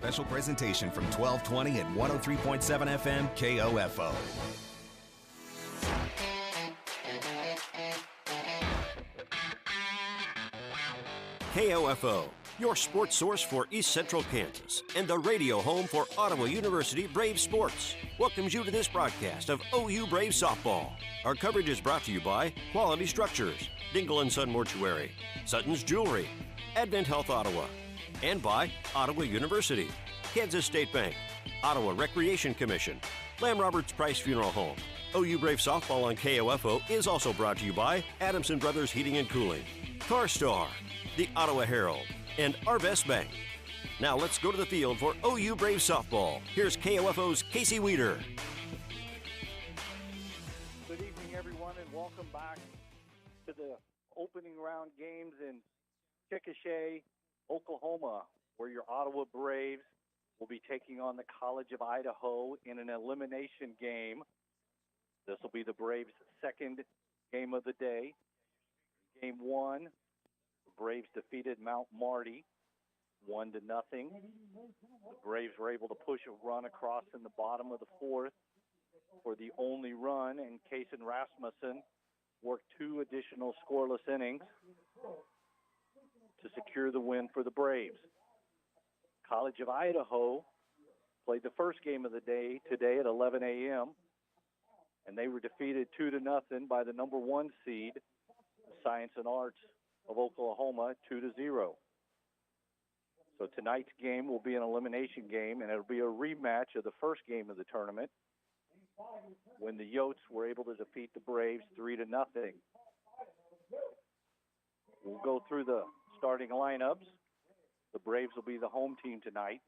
Special presentation from 1220 and 103.7 FM KOFO. KOFO, your sports source for East Central Kansas and the radio home for Ottawa University Brave Sports, welcomes you to this broadcast of OU Brave Softball. Our coverage is brought to you by Quality Structures, Dingle & Son Mortuary, Sutton's Jewelry, Advent Health Ottawa, and by Ottawa University, Kansas State Bank, Ottawa Recreation Commission, Lamb Roberts Price Funeral Home. OU Brave Softball on KOFO is also brought to you by Adamson Brothers Heating and Cooling, CarStar, the Ottawa Herald, and Arvest Bank. Now let's go to the field for OU Brave Softball. Here's KOFO's Casey Weeder. Good evening, everyone, and welcome back to the opening round games in Chickasha, Oklahoma, where your Ottawa Braves will be taking on the College of Idaho in an elimination game. This will be the Braves' second game of the day. Game one, the Braves defeated Mount Marty 1-0. The Braves were able to push a run across in the bottom of the fourth for the only run, and Kason Rasmussen worked two additional scoreless innings to secure the win for the Braves. College of Idaho played the first game of the day today at 11 a.m., and they were defeated 2-0 by the number one seed, Science and Arts of Oklahoma, 2-0. So tonight's game will be an elimination game, and it'll be a rematch of the first game of the tournament when the Yotes were able to defeat the Braves 3-0. We'll go through the starting lineups. The Braves will be the home team tonight.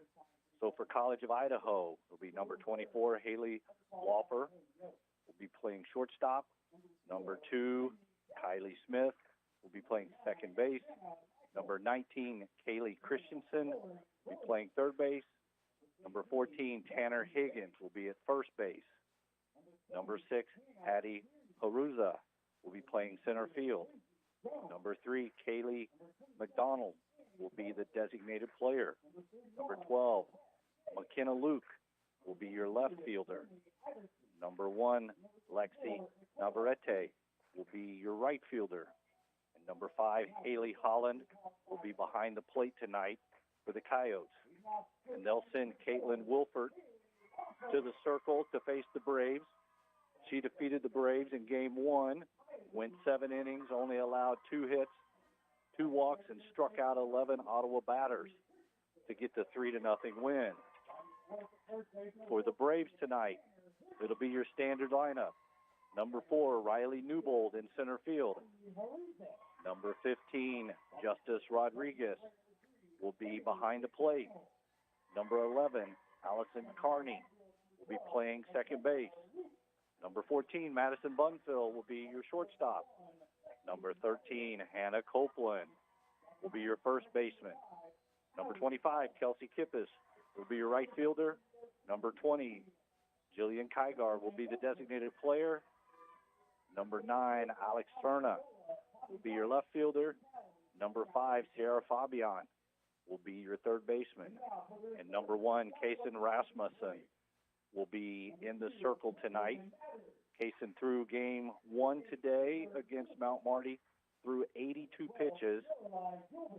So for College of Idaho, it'll be number 24, Haley Walper, will be playing shortstop. Number 2, Kylie Smith will be playing second base. Number 19, Kaylee Christensen will be playing third base. Number 14, Tanner Higgins will be at first base. Number 6, Hattie Haruza will be playing center field. Number 3, Kaylee McDonald will be the designated player. Number 12, McKenna Luke will be your left fielder. Number 1, Lexi Navarrete will be your right fielder. And number 5, Haley Holland will be behind the plate tonight for the Coyotes. And they'll send Caitlin Wilford to the circle to face the Braves. She defeated the Braves in game one, went 7 innings, only allowed 2 hits, 2 walks, and struck out 11 Ottawa batters to get the 3-0 win. For the Braves tonight, it'll be your standard lineup. Number 4, Riley Newbold in center field. Number 15, Justice Rodriguez will be behind the plate. Number 11, Allison Carney will be playing second base. Number 14, Madison Bunfill will be your shortstop. Number 13, Hannah Copeland will be your first baseman. Number 25, Kelsey Kippis will be your right fielder. Number 20, Jillian Kygar will be the designated player. Number 9, Alex Ferna will be your left fielder. Number 5, Sarah Fabian will be your third baseman. And number 1, Kason Rasmussen will be in the circle tonight. Kason threw game 1 today against Mount Marty, threw 82 pitches.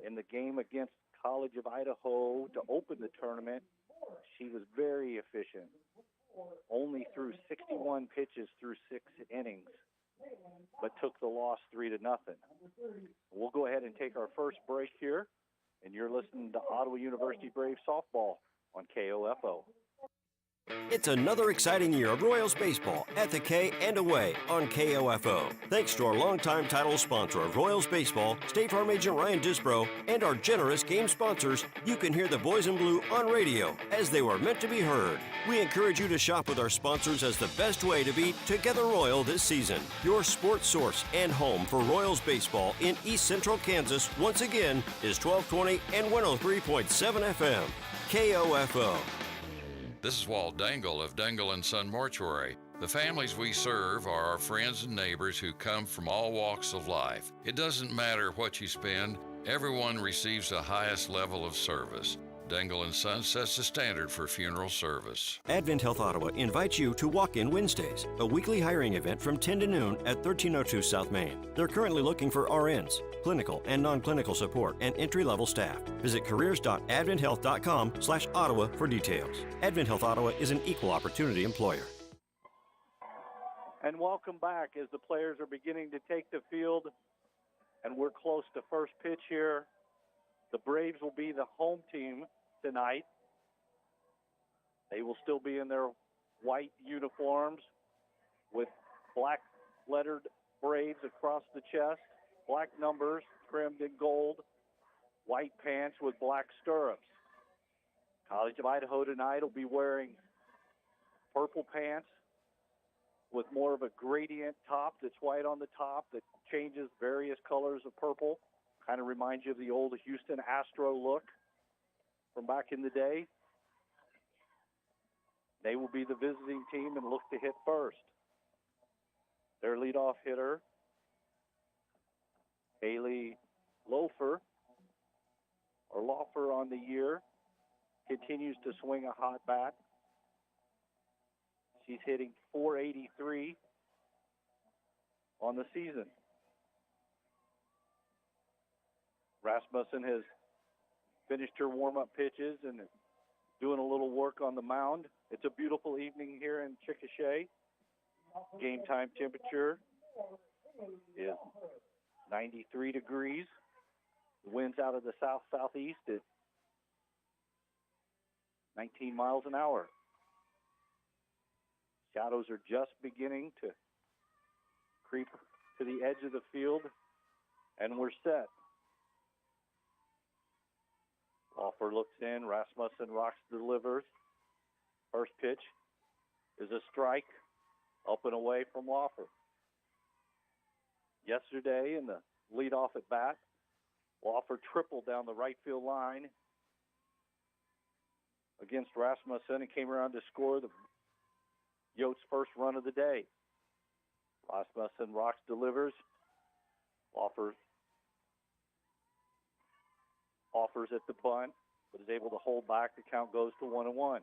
In the game against College of Idaho to open the tournament, she was very efficient. Only threw 61 pitches through 6 innings, but took the loss 3-0. We'll go ahead and take our first break here, and you're listening to Ottawa University Brave Softball on KOFO. It's another exciting year of Royals baseball at the K and away on KOFO. Thanks to our longtime title sponsor of Royals baseball, State Farm agent Ryan Disbro, and our generous game sponsors, you can hear the boys in blue on radio as they were meant to be heard. We encourage you to shop with our sponsors as the best way to be Together Royal this season. Your sports source and home for Royals baseball in East Central Kansas once again is 1220 and 103.7 FM. KOFO. This is Walt Dangle of Dangle & Son Mortuary. The families we serve are our friends and neighbors who come from all walks of life. It doesn't matter what you spend, everyone receives the highest level of service. Dangle & Son sets the standard for funeral service. Advent Health Ottawa invites you to Walk-In Wednesdays, a weekly hiring event from 10 to noon at 1302 South Main. They're currently looking for RNs, clinical and non-clinical support, and entry-level staff. Visit careers.adventhealth.com/Ottawa for details. Advent Health Ottawa is an equal opportunity employer. And welcome back as the players are beginning to take the field, and we're close to first pitch here. The Braves will be the home team tonight. They will still be in their white uniforms with black lettered Braves across the chest, black numbers trimmed in gold, white pants with black stirrups. College of Idaho tonight will be wearing purple pants with more of a gradient top that's white on the top that changes various colors of purple. Kind of reminds you of the old Houston Astro look from back in the day. They will be the visiting team and look to hit first. Their leadoff hitter, Haley Laufer on the year, continues to swing a hot bat. She's hitting .483 on the season. Rasmussen has finished her warm-up pitches and is doing a little work on the mound. It's a beautiful evening here in Chickasha. Game time temperature is 93 degrees. The wind's out of the south-southeast at 19 miles an hour. Shadows are just beginning to creep to the edge of the field, and we're set. Laufer looks in. Rasmussen rocks, delivers. First pitch is a strike, up and away from Laufer. Yesterday in the leadoff at bat, Laufer tripled down the right field line against Rasmussen and came around to score the Yotes' first run of the day. Rasmussen rocks, delivers. Laufer offers at the bunt, but is able to hold back. The count goes to 1-1.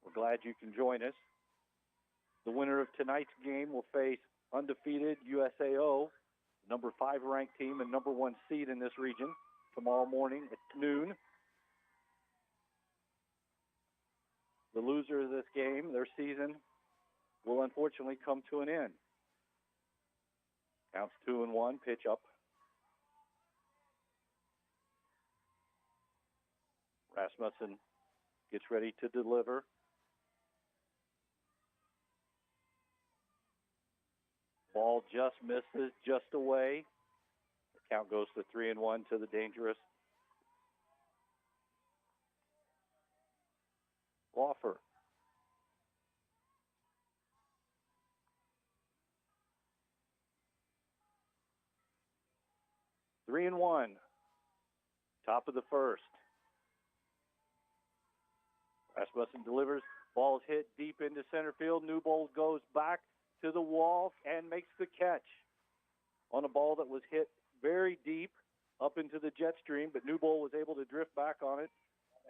We're glad you can join us. The winner of tonight's game will face undefeated USAO, number 5 ranked team and number 1 seed in this region, tomorrow morning at noon. The loser of this game, their season, will unfortunately come to an end. Counts 2-1, pitch up. Rasmussen gets ready to deliver. Ball just misses, just away. The count goes to 3-1 to the dangerous Laufer. Three and one. Top of the first. Rasmussen delivers. Ball's hit deep into center field. Newbold goes back to the wall and makes the catch on a ball that was hit very deep up into the jet stream, but Newbold was able to drift back on it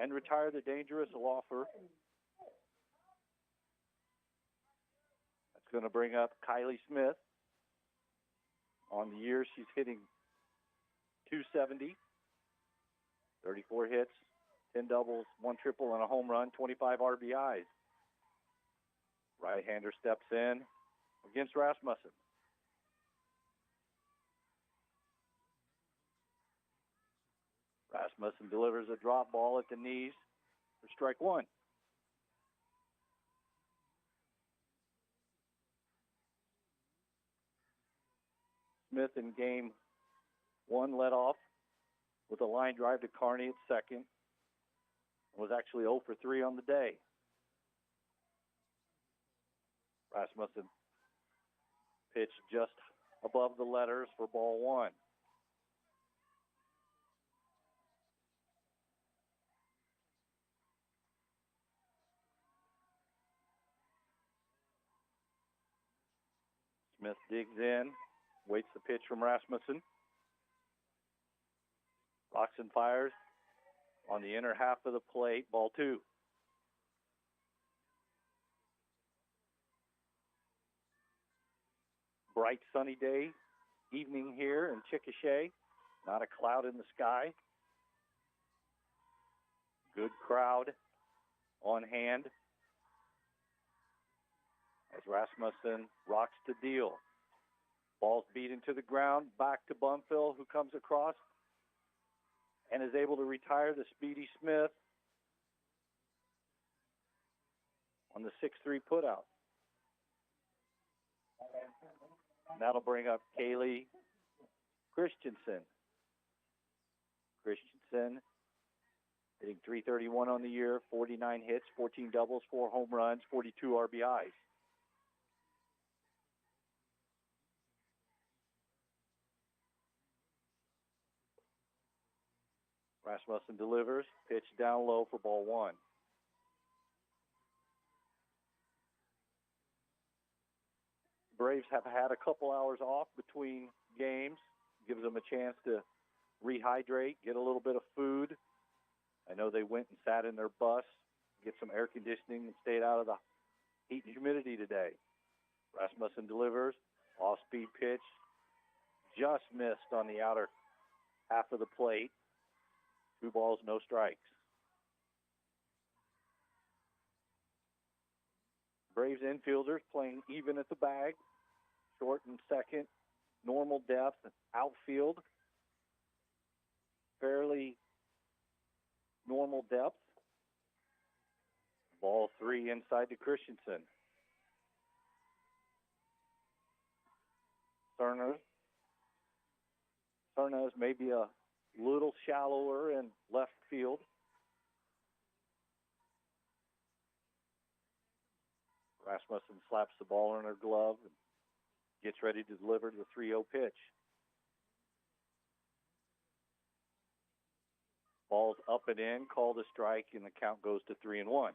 and retire the dangerous Laufer. That's going to bring up Kylie Smith. On the year, she's hitting .270, 34 hits, 10 doubles, 1 triple, and a home run, 25 RBIs. Right-hander steps in against Rasmussen. Rasmussen delivers a drop ball at the knees for strike one. Smith in game one led off with a line drive to Kearney at second. Was actually 0 for 3 on the day. Rasmussen pitched just above the letters for ball one. Smith digs in, waits the pitch from Rasmussen. Rocks and fires on the inner half of the plate, ball 2. Bright sunny day, evening here in Chickasha. Not a cloud in the sky. Good crowd on hand as Rasmussen rocks to deal. Ball's beaten to the ground, back to Bumfill, who comes across and is able to retire the Speedy Smith on the 6-3 putout. And that'll bring up Kaylee Christensen. Christensen hitting .331 on the year, 49 hits, 14 doubles, 4 home runs, 42 RBIs. Rasmussen delivers, pitch down low for ball 1. Braves have had a couple hours off between games. Gives them a chance to rehydrate, get a little bit of food. I know they went and sat in their bus, get some air conditioning, and stayed out of the heat and humidity today. Rasmussen delivers, off-speed pitch, just missed on the outer half of the plate. 2 balls, no strikes. Braves infielders playing even at the bag. Short and second, normal depth. Outfield, fairly normal depth. Ball 3 inside to Christensen. Cernas maybe a little shallower in left field. Rasmussen slaps the ball in her glove and gets ready to deliver the 3-0 pitch. Ball's up and in, called a strike, and the count goes to 3-1.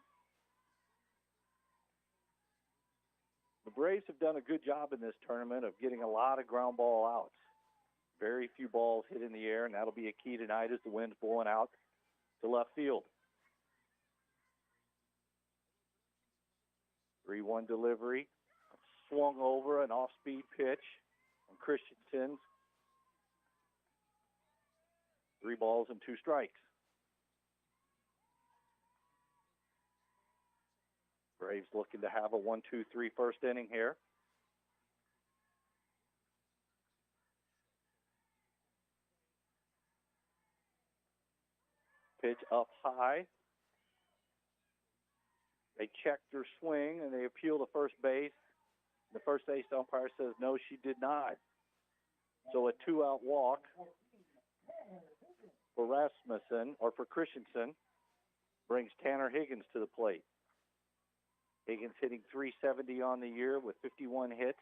The Braves have done a good job in this tournament of getting a lot of ground ball outs. Very few balls hit in the air, and that'll be a key tonight as the wind's blowing out to left field. 3-1 delivery. Swung over an off-speed pitch on Christensen's. 3 balls and 2 strikes. Braves looking to have a 1-2-3 first inning here. Pitch up high. They check their swing and they appeal to first base. The first base umpire says no, she did not. So a 2-out walk for Rasmussen, or for Christensen, brings Tanner Higgins to the plate. Higgins hitting .370 on the year with 51 hits,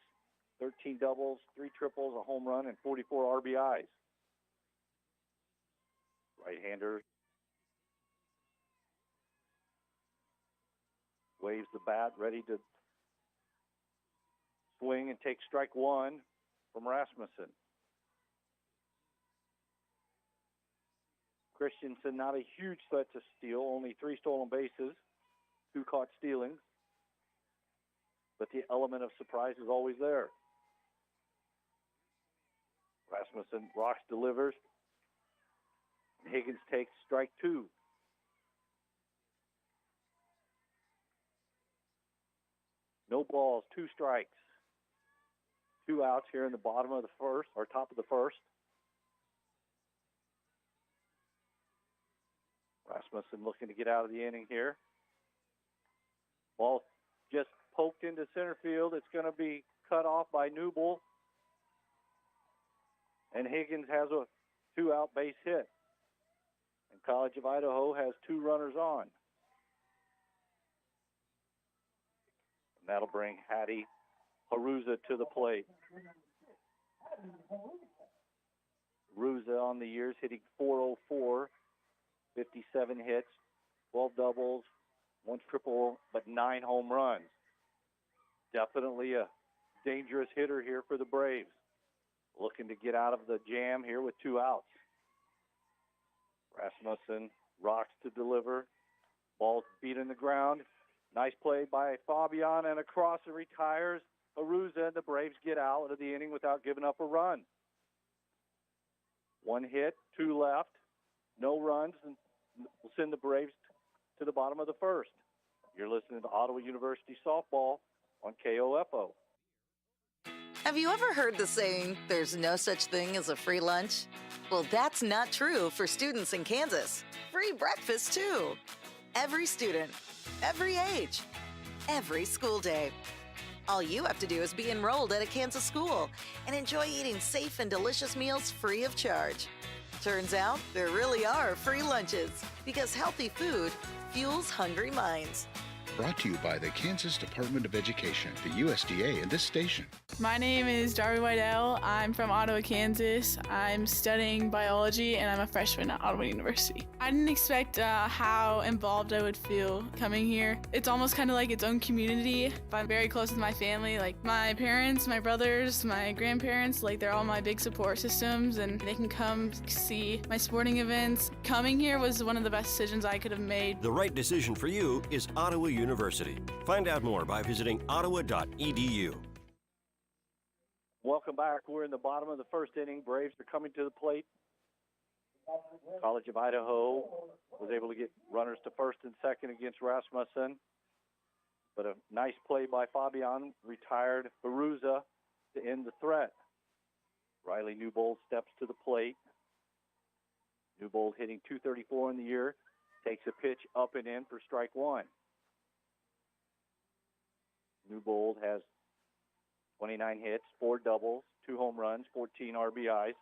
13 doubles, 3 triples, a home run, and 44 RBIs. Right-hander waves the bat, ready to swing and take strike 1 from Rasmussen. Christensen not a huge threat to steal, only 3 stolen bases, 2 caught stealings. But the element of surprise is always there. Rasmussen rocks, delivers. Higgins takes strike 2. No balls, 2 strikes. 2 outs here in the bottom of the first, or top of the first. Rasmussen looking to get out of the inning here. Ball just poked into center field. It's going to be cut off by Newble. And Higgins has a 2-out base hit. And College of Idaho has 2 runners on. And that'll bring Hattie Haruza to the plate. Haruza on the years hitting .404, 57 hits, 12 doubles, 1 triple, but 9 home runs. Definitely a dangerous hitter here for the Braves. looking to get out of the jam here with 2 outs. Rasmussen rocks to deliver. Ball's beat in the ground. Nice play by Fabian, and across and retires Aruza, and the Braves get out of the inning without giving up a run. 1 hit, 2 left, no runs, and we'll send the Braves to the bottom of the first. You're listening to Ottawa University Softball on KOFO. Have you ever heard the saying, there's no such thing as a free lunch? Well, that's not true for students in Kansas. Free breakfast, too. Every student, every age, every school day. All you have to do is be enrolled at a Kansas school and enjoy eating safe and delicious meals free of charge. Turns out there really are free lunches because healthy food fuels hungry minds. Brought to you by the Kansas Department of Education, the USDA, and this station. My name is Darby Weidel. I'm from Ottawa, Kansas. I'm studying biology, and I'm a freshman at Ottawa University. I didn't expect how involved I would feel coming here. It's almost kind of like its own community. I'm very close with my family, like my parents, my brothers, my grandparents. Like, they're all my big support systems, and they can come see my sporting events. Coming here was one of the best decisions I could have made. The right decision for you is Ottawa University. Find out more by visiting ottawa.edu. Welcome back. We're in the bottom of the first inning. Braves are coming to the plate. College of Idaho was able to get runners to first and second against Rasmussen. But a nice play by Fabian retired Baruza to end the threat. Riley Newbold steps to the plate. Newbold hitting .234 in the year. Takes a pitch up and in for strike 1. Newbold has 29 hits, 4 doubles, 2 home runs, 14 RBIs.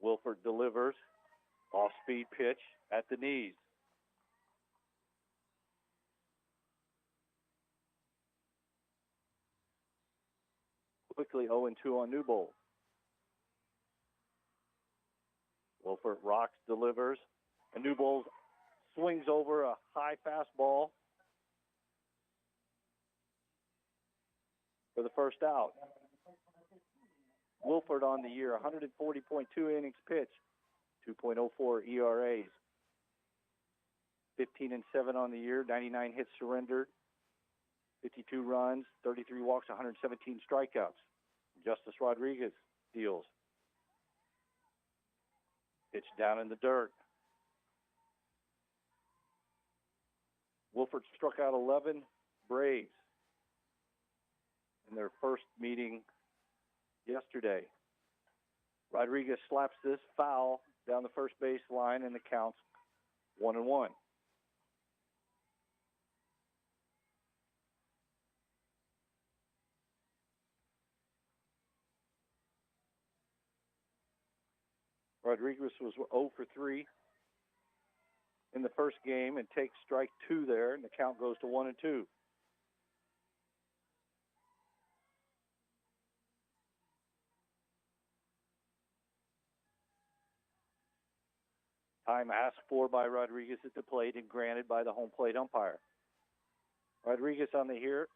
Wilford delivers. Off-speed pitch at the knees. Quickly 0-2 on Newbold. Wilford rocks, delivers. And Newbold swings over a high fastball for the first out. Wilford on the year, 140.2 innings pitched, 2.04 ERAs. 15-7 on the year, 99 hits surrendered, 52 runs, 33 walks, 117 strikeouts. Justice Rodriguez deals. Pitch down in the dirt. Wilford struck out 11 Braves in their first meeting yesterday. Rodriguez slaps this foul down the first base line, and it counts 1-1. Rodriguez was 0 for 3 in the first game and takes strike 2 there, and the count goes to 1-2. Time asked for by Rodriguez at the plate and granted by the home plate umpire. Rodriguez on the year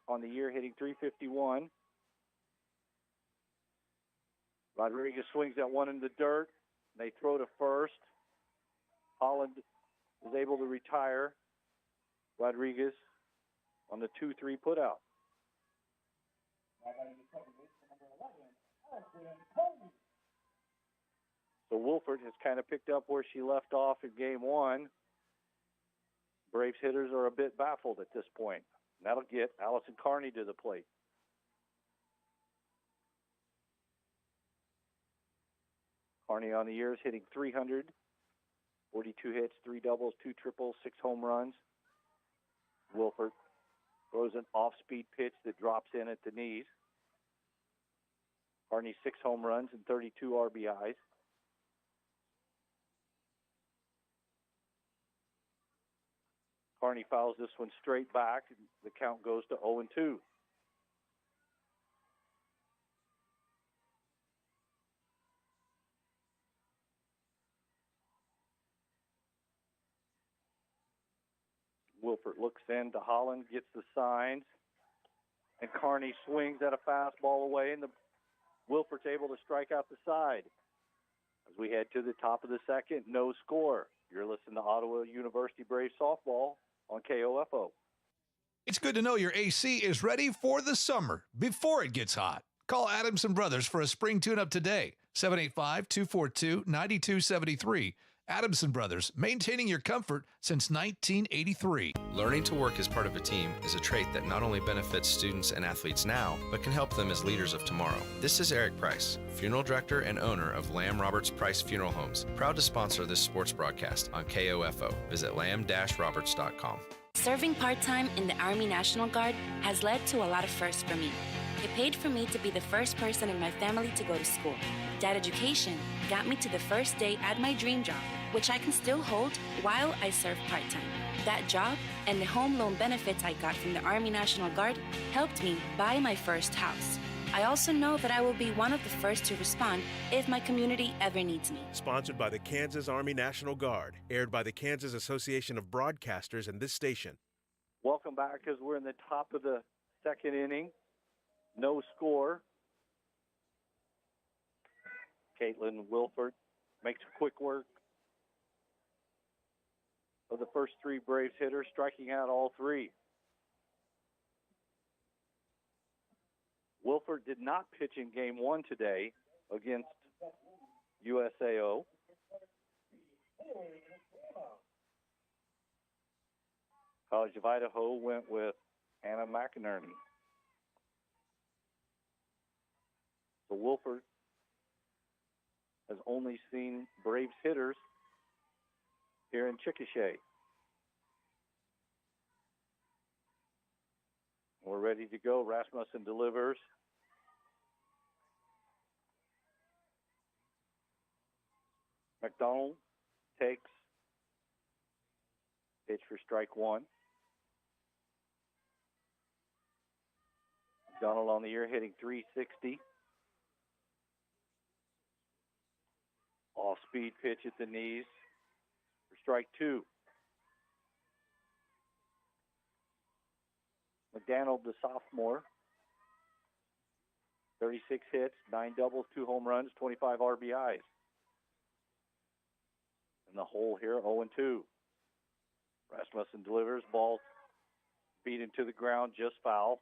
hitting .351. Rodriguez swings that one in the dirt. They throw to first. Holland is able to retire Rodriguez on the 2-3 putout. So Wilford has kind of picked up where she left off in game 1. Braves hitters are a bit baffled at this point. And that'll get Allison Carney to the plate. Carney on the year is hitting .300, 42 hits, 3 doubles, 2 triples, 6 home runs. Wilford throws an off-speed pitch that drops in at the knees. Carney 6 home runs and 32 RBIs. Carney fouls this one straight back, and the count goes to 0-2. Wilford looks in to Holland, gets the signs. And Carney swings at a fastball away, and the Wilford's able to strike out the side. As we head to the top of the second, no score. You're listening to Ottawa University Braves softball on KOFO. It's good to know your AC is ready for the summer before it gets hot. Call Adamson Brothers for a spring tune-up today. 785-242-9273. Adamson Brothers, maintaining your comfort since 1983. Learning to work as part of a team is a trait that not only benefits students and athletes now, but can help them as leaders of tomorrow. This is Eric Price, funeral director and owner of Lamb Roberts Price Funeral Homes, proud to sponsor this sports broadcast on KOFO. Visit lamb-roberts.com. Serving part-time in the Army National Guard has led to a lot of firsts for me. It paid for me to be the first person in my family to go to school. That education got me to the first day at my dream job, which I can still hold while I serve part-time. That job and the home loan benefits I got from the Army National Guard helped me buy my first house. I also know that I will be one of the first to respond if my community ever needs me. Sponsored by the Kansas Army National Guard. Aired by the Kansas Association of Broadcasters and this station. Welcome back as we're in the top of the second inning. No score. Caitlin Wilford makes quick work of the first three Braves hitters, striking out all three. Wilford did not pitch in game one today against USAO. College of Idaho went with Anna McInerney. So Wilford has only seen Braves hitters here in Chickasha. We're ready to go. Rasmussen delivers. McDonald takes. Pitch for strike one. McDonald on the year hitting .360. Off-speed pitch at the knees for strike two. McDonald, the sophomore, 36 hits, 9 doubles, 2 home runs, 25 RBIs. And the hole here, 0-2. Rasmussen delivers, ball beat into the ground, just foul.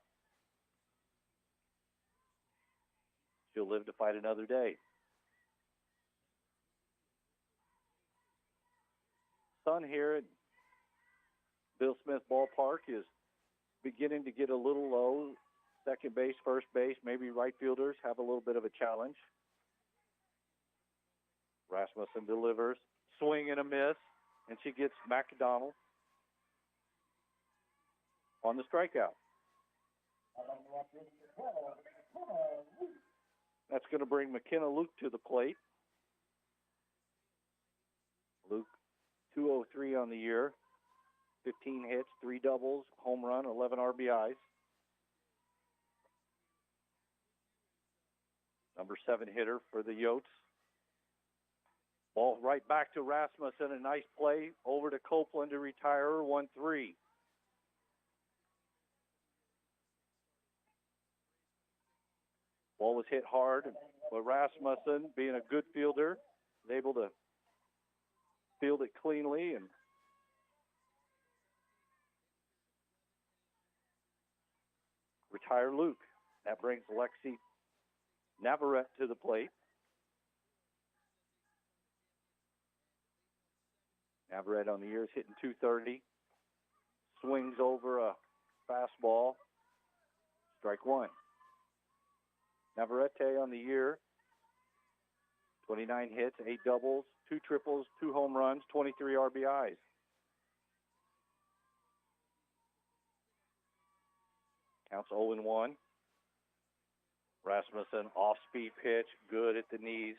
She'll live to fight another day. Sun here at Bill Smith Ballpark is beginning to get a little low. Second base, first base, maybe right fielders have a little bit of a challenge. Rasmussen delivers, swing and a miss, and she gets McDonald on the strikeout. That's going to bring McKenna Luke to the plate. Luke, 203 on the year, 15 hits, 3 doubles, home run, 11 RBIs. Number 7 hitter for the Yotes. Ball right back to Rasmussen. A nice play over to Copeland to retire her, 1-3. Ball was hit hard, but Rasmussen, being a good fielder, was able to field it cleanly and retire Luke. That brings Lexi Navarrete to the plate. Navarrete on the year is hitting .230. Swings over a fastball. Strike one. Navarrete on the year, 29 hits, 8 doubles, 2 triples, 2 home runs, 23 RBIs. Counts 0-1. Rasmussen off-speed pitch, good at the knees.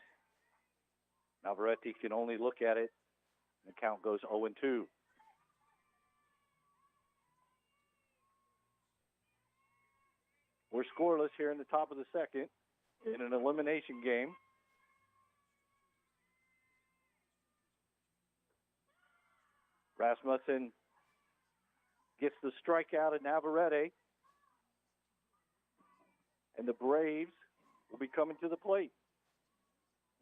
Navarrete can only look at it. The count goes 0-2. We're scoreless here in the top of the second in an elimination game. Rasmussen gets the strikeout at Navarrete. and the Braves will be coming to the plate.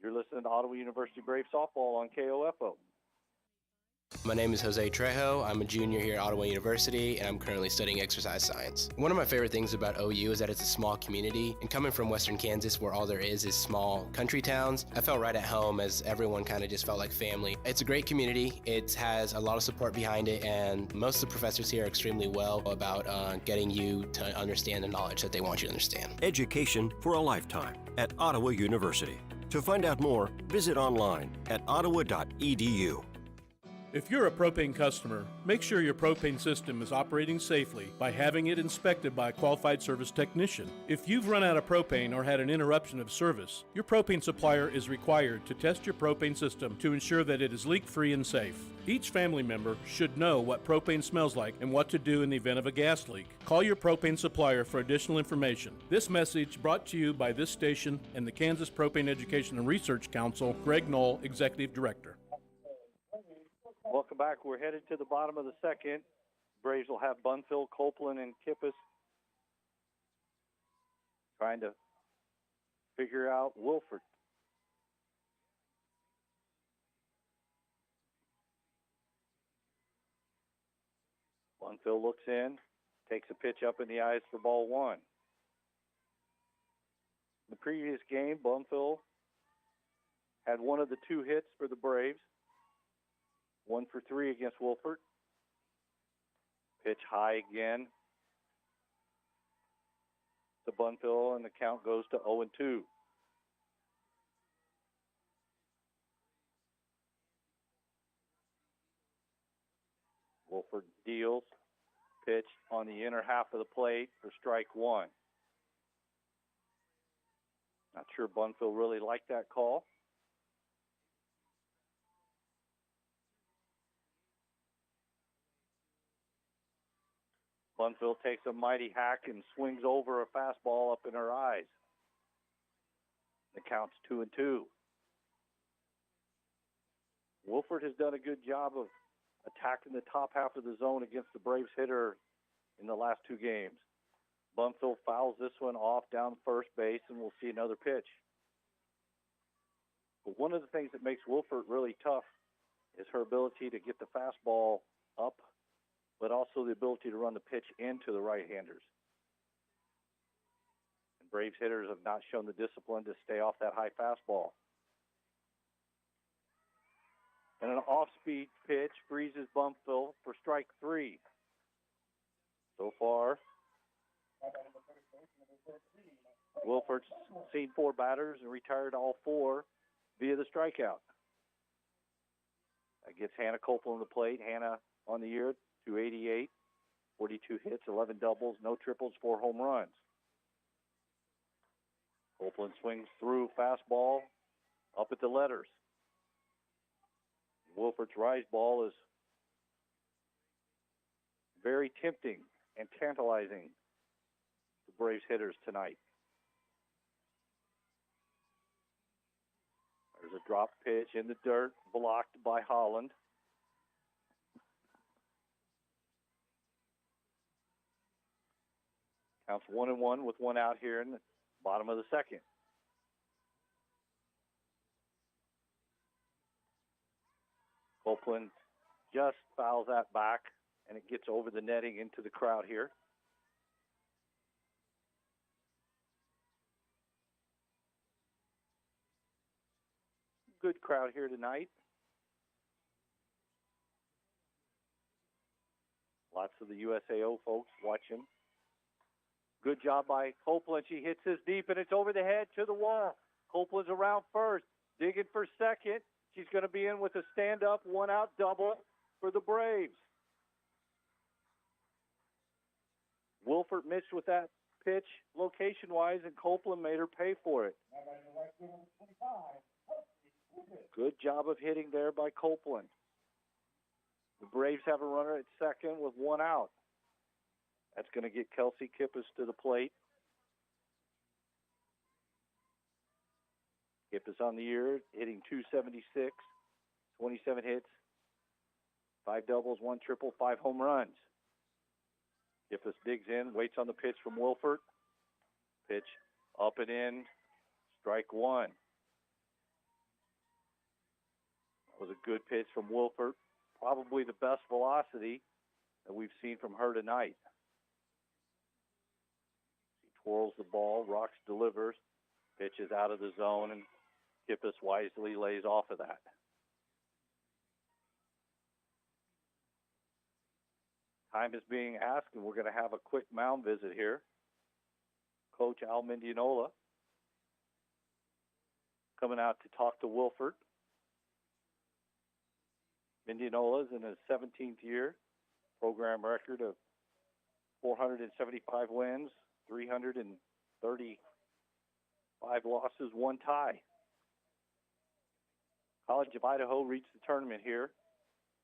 You're listening to Ottawa University Braves softball on KOFO. My name is Jose Trejo. I'm a junior here at Ottawa University, and I'm currently studying exercise science. One of my favorite things about OU is that it's a small community, and coming from Western Kansas, where all there is small country towns, I felt right at home as everyone kind of just felt like family. It's a great community. It has a lot of support behind it, and most of the professors here are extremely well about getting you to understand the knowledge that they want you to understand. Education for a lifetime at Ottawa University. To find out more, visit online at ottawa.edu. If you're a propane customer, make sure your propane system is operating safely by having it inspected by a qualified service technician. If you've run out of propane or had an interruption of service, your propane supplier is required to test your propane system to ensure that it is leak-free and safe. Each family member should know what propane smells like and what to do in the event of a gas leak. Call your propane supplier for additional information. This message brought to you by this station and the Kansas Propane Education and Research Council, Greg Knoll, Executive Director. Welcome back. We're headed to the bottom of the second. Braves will have Bunfield, Copeland, and Kippis trying to figure out Wilford. Bunfield looks in, takes a pitch up in the eyes for ball one. In the previous game, Bunfield had one of the two hits for the Braves. 1 for 3 against Wolford. Pitch high again to Bunfield, and the count goes to 0-2. Wolford deals. Pitch on the inner half of the plate for strike one. Not sure Bunfield really liked that call. Bunfield takes a mighty hack and swings over a fastball up in her eyes. The count's 2-2. Wolford has done a good job of attacking the top half of the zone against the Braves hitter in the last two games. Bunfield fouls this one off down first base, and we'll see another pitch. But one of the things that makes Wolford really tough is her ability to get the fastball up, but also the ability to run the pitch into the right-handers. And Braves hitters have not shown the discipline to stay off that high fastball. And an off-speed pitch freezes Bunfield for strike three. So far, Wilford's seen 4 batters and retired all 4 via the strikeout. That gets Hannah Copeland on the plate. Hannah on the year, 288, 42 hits, 11 doubles, no triples, 4 home runs. Copeland swings through fastball up at the letters. Wilford's rise ball is very tempting and tantalizing the Braves hitters tonight. There's a drop pitch in the dirt, blocked by Holland. Counts 1-1 with 1 out here in the bottom of the second. Copeland just fouls that back, and it gets over the netting into the crowd here. Good crowd here tonight. Lots of the USAO folks watching. Good job by Copeland. She hits this deep, and it's over the head to the wall. Copeland's around first, digging for second. She's going to be in with a stand-up, 1-out double for the Braves. Wilford missed with that pitch location-wise, and Copeland made her pay for it. Good job of hitting there by Copeland. The Braves have a runner at second with 1 out. That's going to get Kelsey Kippis to the plate. Kippis on the year, hitting .276, 27 hits, 5 doubles, 1 triple, 5 home runs. Kippis digs in, waits on the pitch from Wilford. Pitch Up and in, strike one. That was a good pitch from Wolford. Probably the best velocity that we've seen from her tonight. She twirls the ball, rocks, delivers, pitches out of the zone, and Kippis wisely lays off of that. Time is being asked, and we're going to have a quick mound visit here. Coach Al Mendiola coming out to talk to Wolford. Mendiola is in his 17th year, program record of 475 wins, 335 losses, 1 tie. College of Idaho reached the tournament here.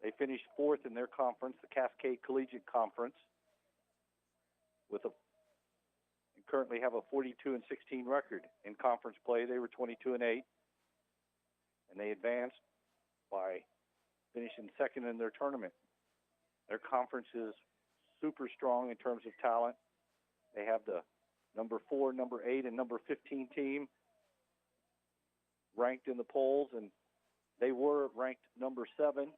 They finished 4th in their conference, the Cascade Collegiate Conference, and currently have a 42-16 record. In conference play, they were 22-8, and they advanced by finishing 2nd in their tournament. Their conference is super strong in terms of talent. They have the number 4, number 8, and number 15 team ranked in the polls, and they were ranked number 7,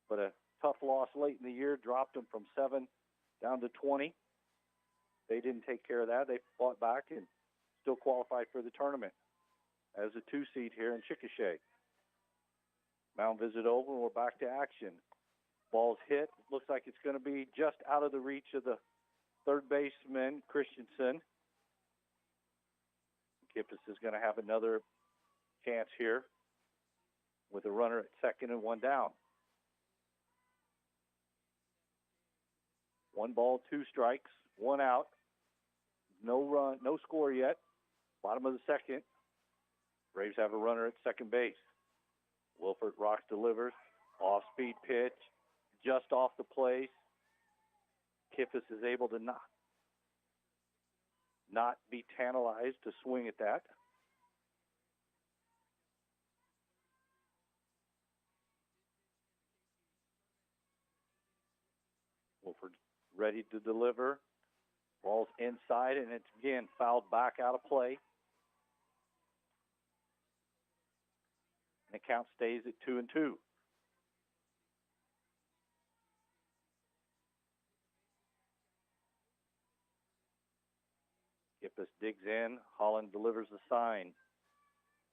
but a tough loss late in the year dropped them from 7 down to 20. They didn't take care of that. They fought back and still qualified for the tournament as a 2 seed here in Chickasha. Mound visit over, and we're back to action. Ball's hit. Looks like it's going to be just out of the reach of the third baseman, Christensen. Kippis is going to have another chance here with a runner at 2nd and 1 down. 1 ball, 2 strikes, 1 out. No run, no score yet. Bottom of the 2nd. Braves have a runner at 2nd base. Wilford rocks, delivers. Off-speed pitch, just off the place. Kippis is able to not be tantalized to swing at that. Wilford ready to deliver. Ball's inside, and it's again fouled back out of play. And the count stays at 2-2. Kippis digs in. Holland delivers the sign.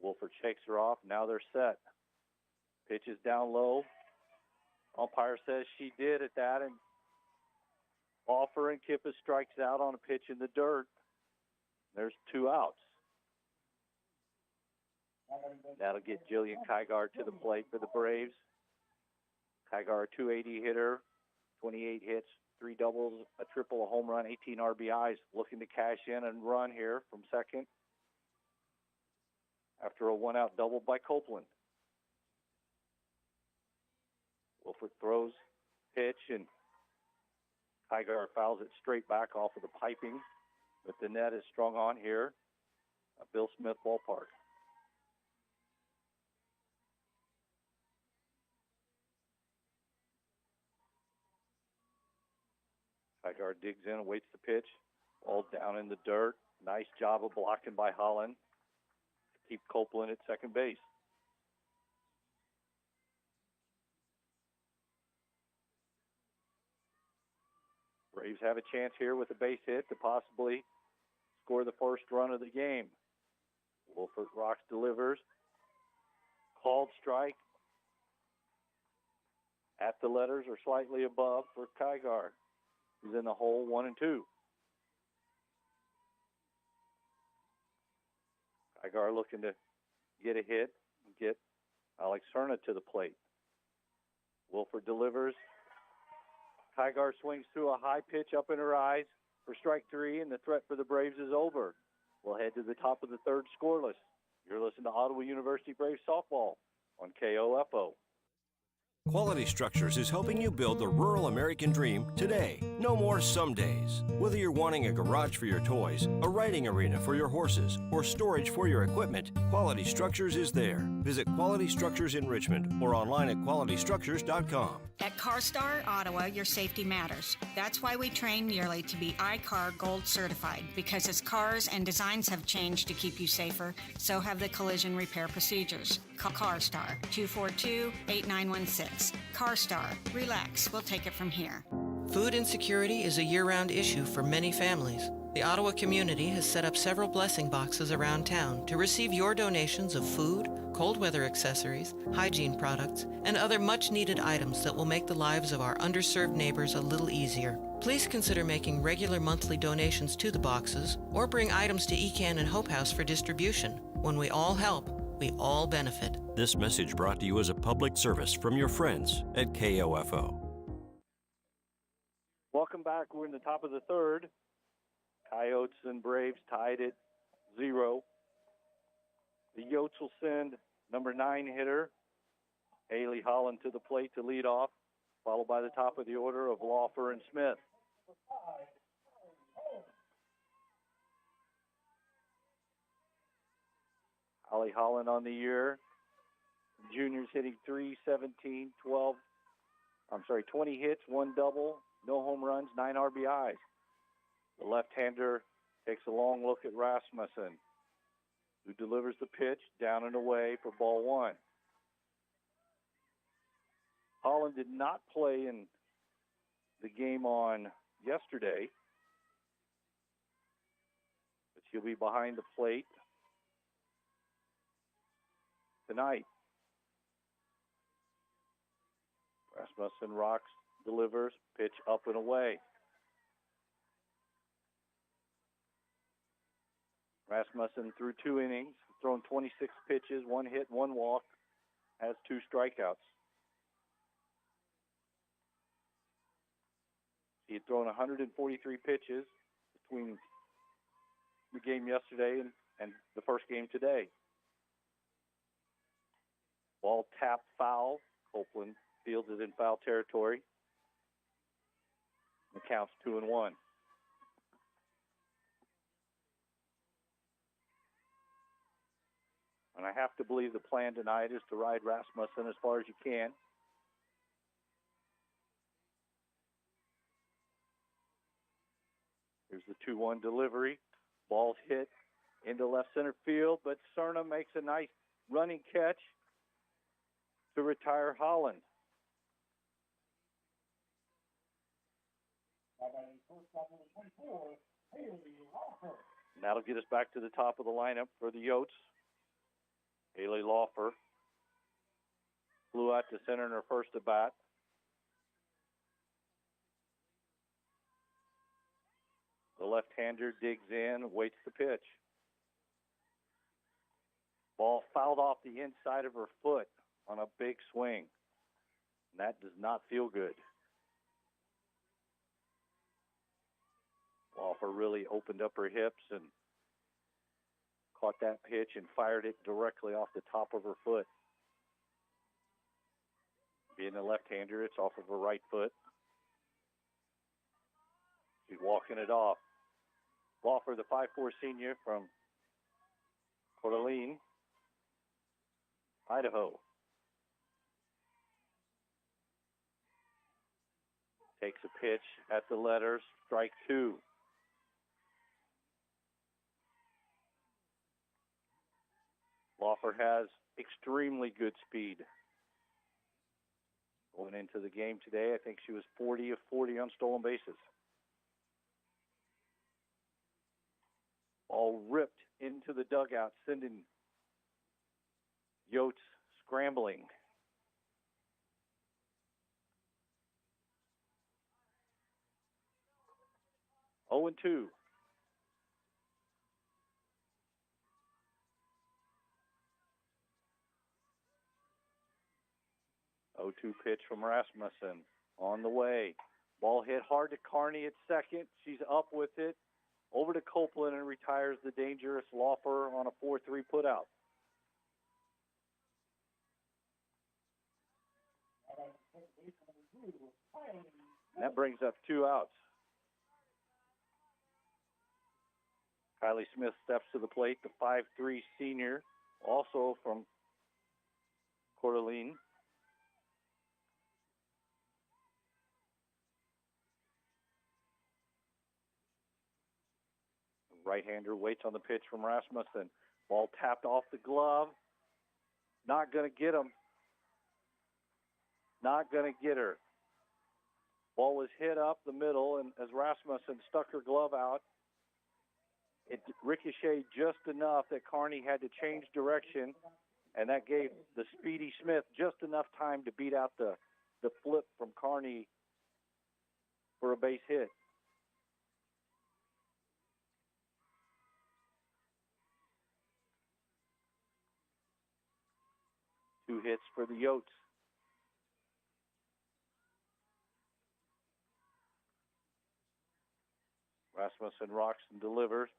Wolford shakes her off. Now they're set. Pitch is down low. Umpire says she did at that, and Offer and Kippis strikes out on a pitch in the dirt. There's 2 outs. That'll get Jillian Kygar to the plate for the Braves. Kygar, a 280 hitter, 28 hits, 3 doubles, a triple, a home run, 18 RBIs, looking to cash in and run here from 2nd after a 1-out double by Copeland. Wilford throws pitch, and Kygar fouls it straight back off of the piping, but the net is strung on here at Bill Smith Ballpark. Kygar digs in, awaits the pitch. Ball down in the dirt. Nice job of blocking by Holland to keep Copeland at 2nd base. Braves have a chance here with a base hit to possibly score the first run of the game. Wolford rocks, delivers. Called strike. At the letters or slightly above for Kygar. He's in the hole, 1-2. Kygar looking to get a hit and get Alex Cerna to the plate. Wolford delivers. Kygar swings through a high pitch up in her eyes for strike 3, and the threat for the Braves is over. We'll head to the top of the 3rd scoreless. You're listening to Ottawa University Braves softball on KOFO. Quality Structures is helping you build the rural American dream today. No more some days. Whether you're wanting a garage for your toys, a riding arena for your horses, or storage for your equipment, Quality Structures is there. Visit Quality Structures in Richmond or online at qualitystructures.com. At CarStar Ottawa, your safety matters. That's why we train yearly to be iCar Gold certified, because as cars and designs have changed to keep you safer, so have the collision repair procedures. Call CarStar, 242-8916. CarStar, relax, we'll take it from here. Food insecurity is a year-round issue for many families. The Ottawa community has set up several blessing boxes around town to receive your donations of food, cold weather accessories, hygiene products, and other much-needed items that will make the lives of our underserved neighbors a little easier. Please consider making regular monthly donations to the boxes or bring items to ECAN and Hope House for distribution. When we all help, we all benefit. This message brought to you as a public service from your friends at KOFO. Welcome back. We're in the top of the third. Coyotes and Braves tied at 0. The Yotes will send number 9 hitter Haley Holland to the plate to lead off, followed by the top of the order of Laufer and Smith. Holly Holland on the year. Juniors hitting 317, 20 hits, 1 double, no home runs, 9 RBIs. The left-hander takes a long look at Rasmussen, who delivers the pitch down and away for ball 1. Holland did not play in the game on yesterday, but she'll be behind the plate tonight. Rasmussen rocks, delivers, pitch up and away. Rasmussen through 2 innings, thrown 26 pitches, 1 hit, 1 walk, has 2 strikeouts. He had thrown 143 pitches between the game yesterday and the first game today. Ball tapped foul. Copeland fields it in foul territory. The count's 2-1. And I have to believe the plan tonight is to ride Rasmussen as far as you can. Here's the 2-1 delivery. Ball's hit into left center field, but Cerna makes a nice running catch to retire Holland. And that'll get us back to the top of the lineup for the Yotes. Haley Laufer flew out to center in her first at bat. The left-hander digs in, waits the pitch. Ball fouled off the inside of her foot on a big swing. And that does not feel good. Laufer really opened up her hips and caught that pitch and fired it directly off the top of her foot. Being a left-hander, it's off of her right foot. She's walking it off. Laufer, the 5'4" senior from Coeur d'Alene, Idaho. Takes a pitch at the letters, strike 2. Laufer has extremely good speed. Going into the game today, I think she was 40 of 40 on stolen bases. All ripped into the dugout, sending Yotes scrambling. Oh, 0-2. Oh, 0-2 pitch from Rasmussen on the way. Ball hit hard to Carney at second. She's up with it. Over to Copeland and retires the dangerous Laufer on a 4-3 putout. And that brings up 2 outs. Kylie Smith steps to the plate, the 5'3" senior, also from Coeur d'Alene. Right-hander waits on the pitch from Rasmussen. Ball tapped off the glove. Not going to get him. Not going to get her. Ball was hit up the middle, and as Rasmussen stuck her glove out, it ricocheted just enough that Kearney had to change direction, and that gave the speedy Smith just enough time to beat out the flip from Kearney for a base hit. Two hits for the Yotes. Rasmussen rocks and delivers.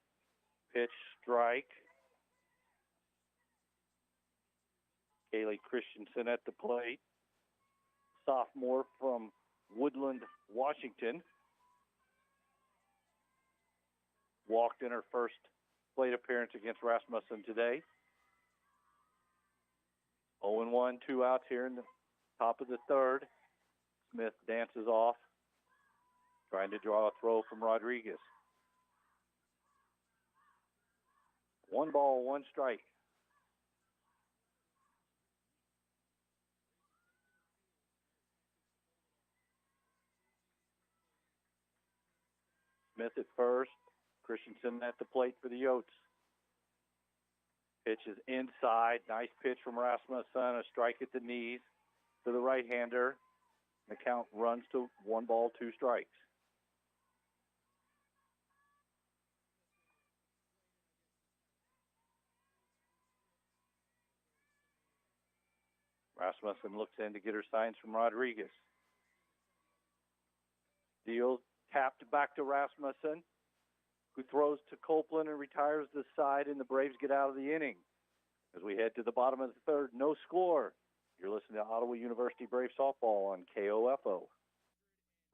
Pitch, strike. Kaylee Christensen at the plate. Sophomore from Woodland, Washington. Walked in her first plate appearance against Rasmussen today. 0-1, 2 outs here in the top of the third. Smith dances off, trying to draw a throw from Rodriguez. 1 ball, 1 strike. Smith at first. Christensen at the plate for the Yotes. Pitch is inside. Nice pitch from Rasmussen. A strike at the knees to the right-hander. The count runs to 1 ball, 2 strikes. Rasmussen looks in to get her signs from Rodriguez. Deal tapped back to Rasmussen, who throws to Copeland and retires the side, and the Braves get out of the inning. As we head to the bottom of the third, no score. You're listening to Ottawa University Brave Softball on KOFO.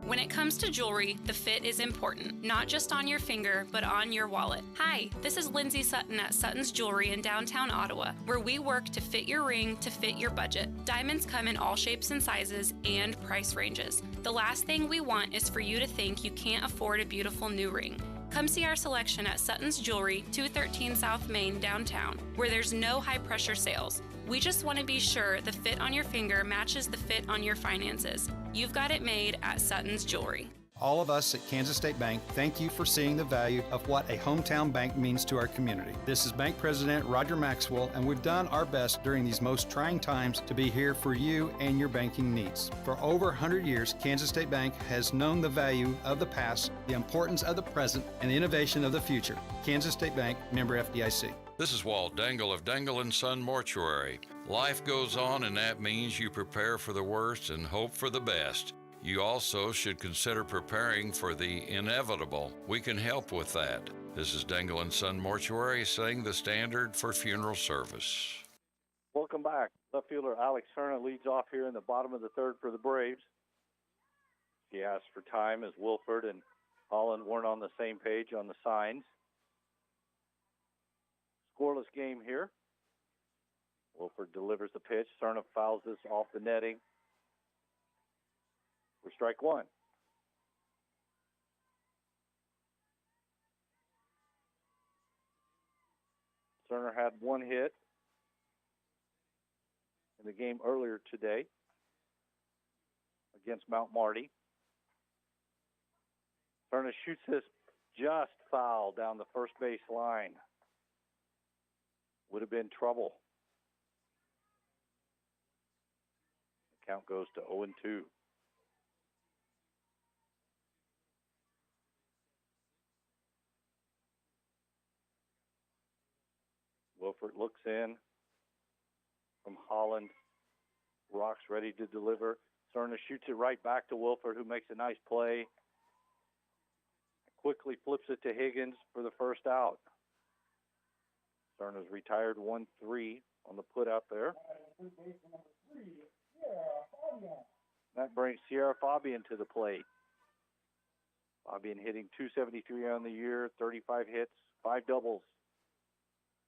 When it comes to jewelry, the fit is important, not just on your finger, but on your wallet. Hi, this is Lindsay Sutton at Sutton's Jewelry in downtown Ottawa, where we work to fit your ring to fit your budget. Diamonds come in all shapes and sizes and price ranges. The last thing we want is for you to think you can't afford a beautiful new ring. Come see our selection at Sutton's Jewelry, 213 South Main, downtown, where there's no high-pressure sales. We just want to be sure the fit on your finger matches the fit on your finances. You've got it made at Sutton's Jewelry. All of us at Kansas State Bank thank you for seeing the value of what a hometown bank means to our community. This is Bank President Roger Maxwell, and we've done our best during these most trying times to be here for you and your banking needs. For over 100 years, Kansas State Bank has known the value of the past, the importance of the present, and the innovation of the future. Kansas State Bank, member FDIC. This is Walt Dangle of Dangle & Son Mortuary. Life goes on, and that means you prepare for the worst and hope for the best. You also should consider preparing for the inevitable. We can help with that. This is Dangle & Son Mortuary, setting the standard for funeral service. Welcome back. Left fielder Alex Cerna leads off here in the bottom of the third for the Braves. He asked for time as Wilford and Holland weren't on the same page on the signs. Scoreless game here. Wilford delivers the pitch. Cerna fouls this off the netting for strike 1. Cerna had 1 hit in the game earlier today against Mount Marty. Cerna shoots this just foul down the first base line. Would have been trouble. The count goes to 0-2. Wilford looks in from Holland. Rock's ready to deliver. Cerna shoots it right back to Wilford, who makes a nice play. Quickly flips it to Higgins for the first out. Cerna's retired 1-3 on the put out there. That brings Sierra Fabian to the plate. Fabian hitting .273 on the year, 35 hits, 5 doubles,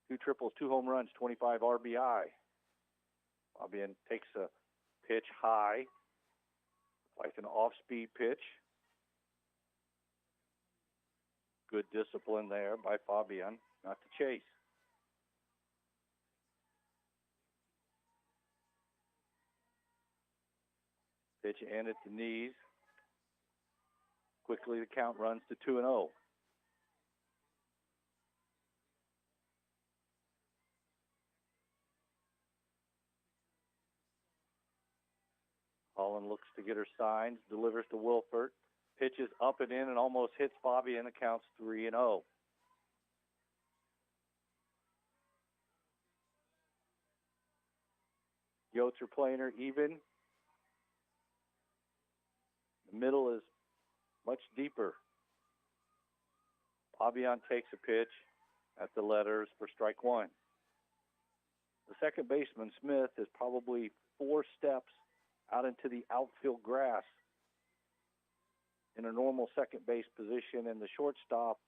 2 triples, 2 home runs, 25 RBI. Fabian takes a pitch high, like an off-speed pitch. Good discipline there by Fabian, not to chase. Pitch in at the knees. Quickly the count runs to 2-0. Holland looks to get her signs, delivers to Wilford. Pitches up and in and almost hits Fabian. The count's 3-0. Yotes are playing her even. The middle is much deeper. Fabian takes a pitch at the letters for strike one. The second baseman, Smith, is probably 4 steps out into the outfield grass in a normal second base position, and the shortstop,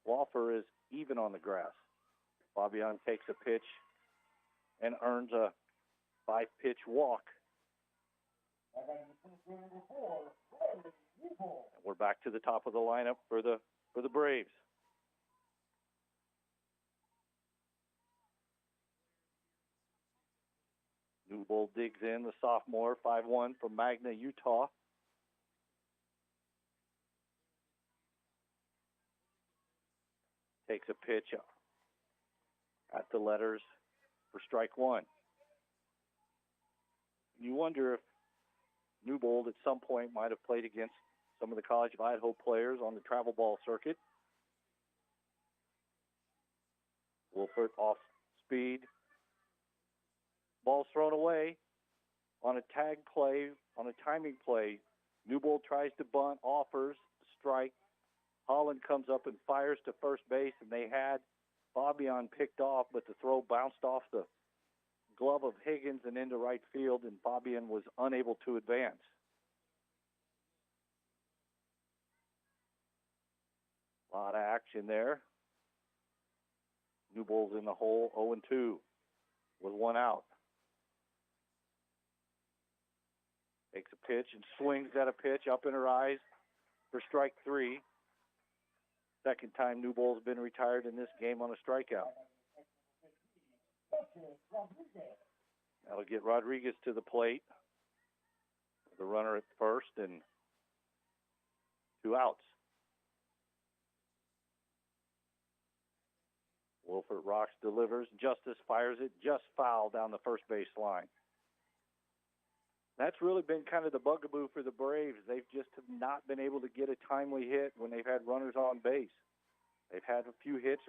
Laufer, is even on the grass. Fabian takes a pitch and earns a 5-pitch walk. And we're back to the top of the lineup for the Braves. Newbold digs in, the sophomore, 5'1" from Magna, Utah. Takes a pitch at the letters for strike one. You wonder if Newbold at some point might have played against some of the College of Idaho players on the travel ball circuit. Wolfert off speed. Ball's thrown away on a tag play, on a timing play. Newbold tries to bunt, offers, strike. Holland comes up and fires to first base, and they had Fabian picked off, but the throw bounced off the glove of Higgins and into right field, and Fabian was unable to advance. A lot of action there. Newbold's in the hole, 0-2 with 1 out. Takes a pitch and swings at a pitch up in her eyes for strike 3. Second time Newbold's been retired in this game on a strikeout. That'll get Rodriguez to the plate. The runner at first and 2 outs. Wilford Rocks delivers. Justice fires it just foul down the first base line. That's really been kind of the bugaboo for the Braves. They've just have not been able to get a timely hit when they've had runners on base. They've had a few hits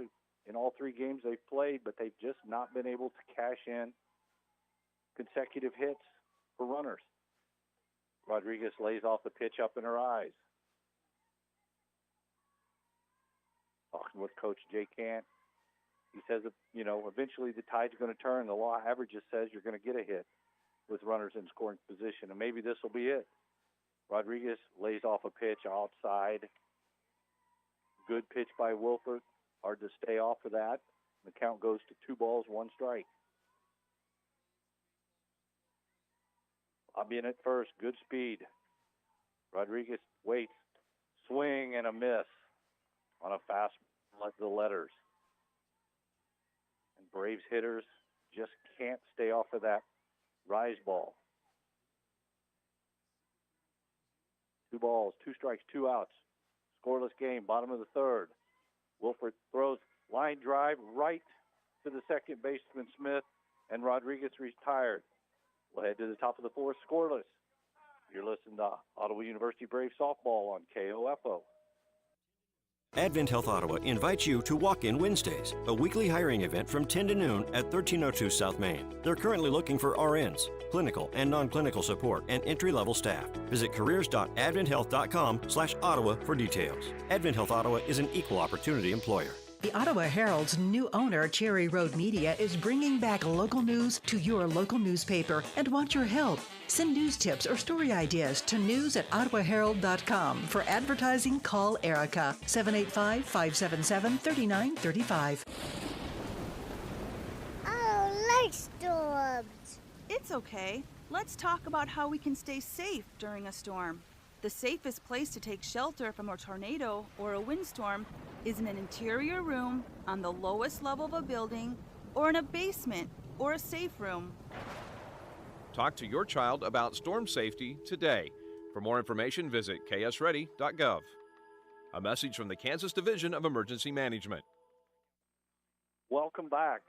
in all 3 games they've played, but they've just not been able to cash in consecutive hits for runners. Rodriguez lays off the pitch up in her eyes. Talking with Coach Jay Cant. He says, eventually the tide's going to turn. The law averages says you're going to get a hit with runners in scoring position, and maybe this will be it. Rodriguez lays off a pitch outside. Good pitch by Wilford. Hard to stay off of that. The count goes to 2 balls, 1 strike. Fabian at first, good speed. Rodriguez waits. Swing and a miss on a fast like the letters. And Braves hitters just can't stay off of that rise ball. 2 balls, 2 strikes, 2 outs. Scoreless game, bottom of the third. Wilford throws line drive right to the second baseman Smith, and Rodriguez retired. We'll head to the top of the 4th, scoreless. You're listening to Ottawa University Braves softball on KOFO. Advent Health Ottawa invites you to Walk-In Wednesdays, a weekly hiring event from 10 to noon at 1302 South Main. They're currently looking for RNs, clinical and non-clinical support, and entry-level staff. Visit careers.adventhealth.com/Ottawa for details. Advent Health Ottawa is an equal opportunity employer. The Ottawa Herald's new owner, Cherry Road Media, is bringing back local news to your local newspaper and want your help. Send news tips or story ideas to news@ottawaherald.com. For advertising, call Erica, 785-577-3935. Oh, light storms. It's okay. Let's talk about how we can stay safe during a storm. The safest place to take shelter from a tornado or a windstorm is in an interior room, on the lowest level of a building, or in a basement or a safe room. Talk to your child about storm safety today. For more information, visit ksready.gov. A message from the Kansas Division of Emergency Management. Welcome back.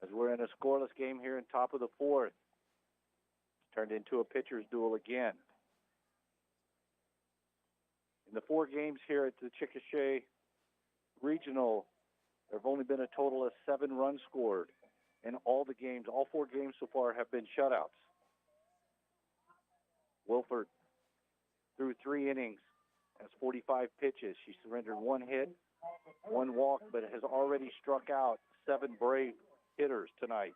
As we're in a scoreless game here in top of the fourth. It's turned into a pitcher's duel again. In the 4 games here at the Chickasha Regional, there have only been a total of 7 runs scored. In all the games, all 4 games so far have been shutouts. Wilford threw 3 innings, has 45 pitches. She surrendered 1 hit, 1 walk, but has already struck out 7 Brave hitters tonight.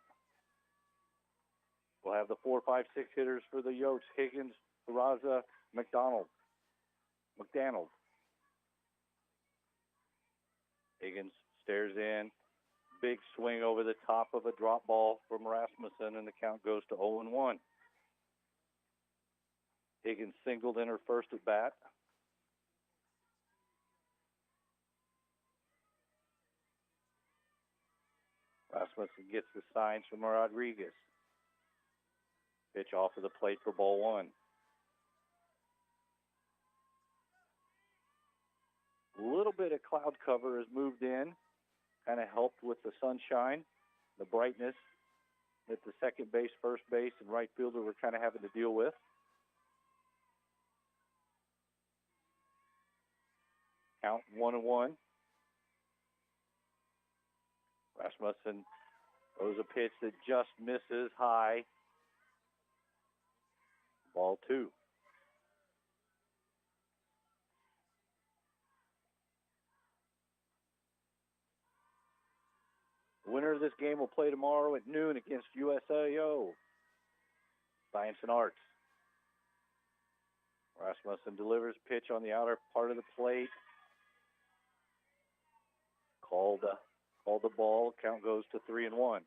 We'll have the 4, 5, 6 hitters for the Yotes: Higgins, Peraza, McDonald. Higgins stares in. Big swing over the top of a drop ball from Rasmussen, and the count goes to 0-1. Higgins singled in her first at bat. Rasmussen gets the signs from Rodriguez. Pitch off of the plate for ball 1. A little bit of cloud cover has moved in, kind of helped with the sunshine, the brightness that the second base, first base, and right fielder were kind of having to deal with. Count 1-1. Rasmussen throws a pitch that just misses high. Ball 2. The winner of this game will play tomorrow at noon against USAO Science and Arts. Rasmussen delivers pitch on the outer part of the plate. Called the ball. Count goes to 3-1.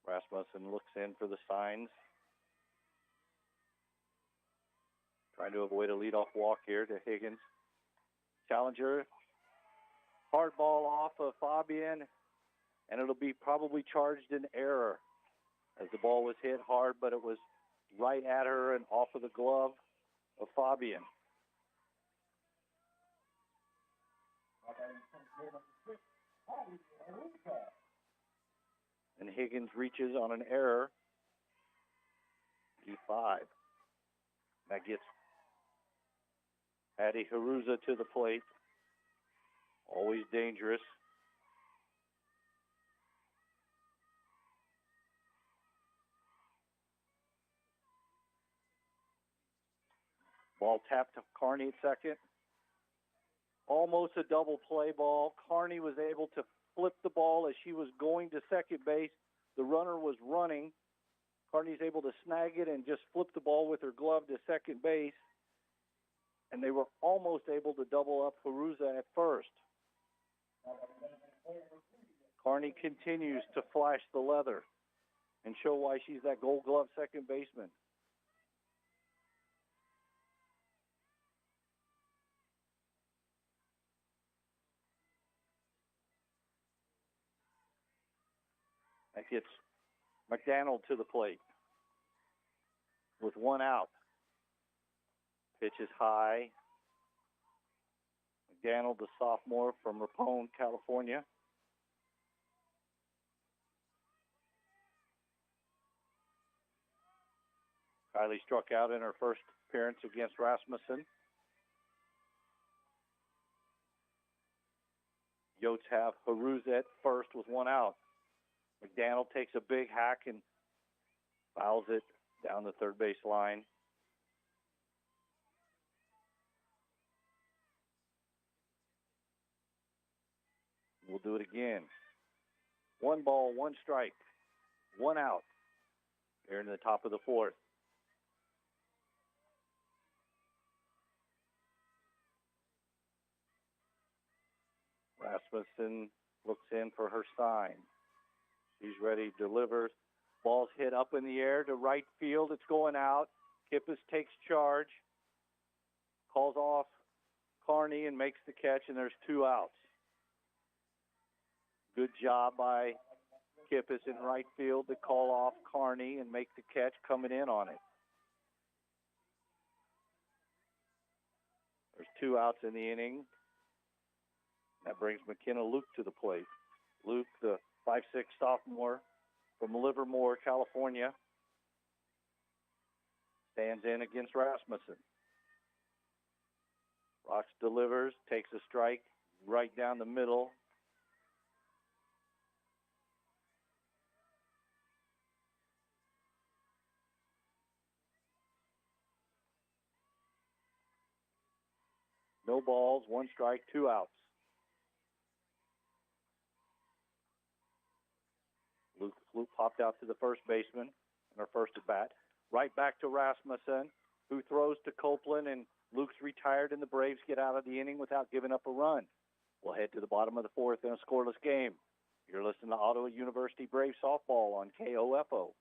Rasmussen looks in for the signs. Trying to avoid a leadoff walk here to Higgins. Challenger. Hard ball off of Fabian, and it'll be probably charged in error as the ball was hit hard, but it was right at her and off of the glove of Fabian. And Higgins reaches on an error. D5. That gets Patty Haruza to the plate. Always dangerous. Ball tapped to Carney at second. Almost a double play ball. Carney was able to flip the ball as she was going to second base. The runner was running. Carney's able to snag it and just flip the ball with her glove to second base. And they were almost able to double up Haruza at first. Carney continues to flash the leather and show why she's that Gold Glove second baseman. That gets McDaniel to the plate with 1 out. Pitch is high. McDaniel, the sophomore from Rapone, California. Kylie struck out in her first appearance against Rasmussen. Yotes have Haruza at first with 1 out. McDaniel takes a big hack and Fouls it down the third base line. We'll do it again. 1 ball, 1 strike, 1 out. Here in the top of the fourth. Rasmussen looks in for her sign. She's ready, delivers. Ball's hit up in the air to right field. It's going out. Kippis takes charge. Calls off Carney and makes the catch, and there's 2 outs. Good job by Kippis in right field to call off Carney and make the catch coming in on it. There's 2 outs in the inning. That brings McKenna Luke to the plate. Luke, the 5'6" sophomore from Livermore, California, stands in against Rasmussen. Rocks delivers, takes a strike right down the middle. No balls, 1 strike, 2 outs. Luke popped out to the first baseman in her first at bat. Right back to Rasmussen, who throws to Copeland, and Luke's retired, and the Braves get out of the inning without giving up a run. We'll head to the bottom of the fourth in a scoreless game. You're listening to Ottawa University Braves softball on KOFO.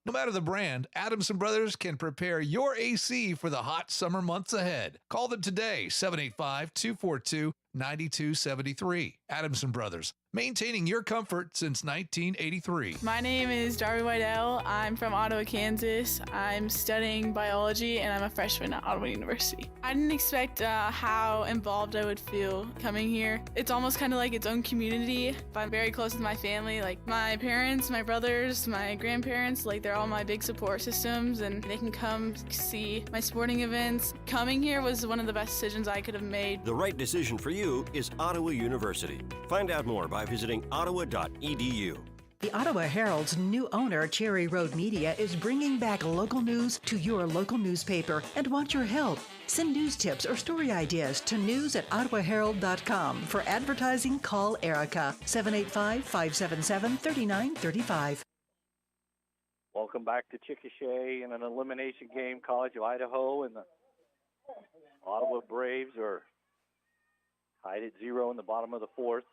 No matter the brand, Adamson Brothers can prepare your AC for the hot summer months ahead. Call them today, 785-242-9273. Adamson Brothers, maintaining your comfort since 1983. My name is Darby Weidel. I'm from Ottawa, Kansas. I'm studying biology, and I'm a freshman at Ottawa University. I didn't expect how involved I would feel coming here. It's almost kind of like its own community. I'm very close with my family, like my parents, my brothers, my grandparents, like they're all my big support systems, and they can come see my sporting events. Coming here was one of the best decisions I could have made. The right decision for you is Ottawa University. Find out more by visiting ottawa.edu. The Ottawa Herald's new owner, Cherry Road Media, is bringing back local news to your local newspaper and wants your help. Send news tips or story ideas to news@ottawaherald.com. For advertising, call Erica, 785-577-3935. Welcome back to Chickasha in an elimination game. College of Idaho and the Ottawa Braves are tied at 0 in the bottom of the fourth.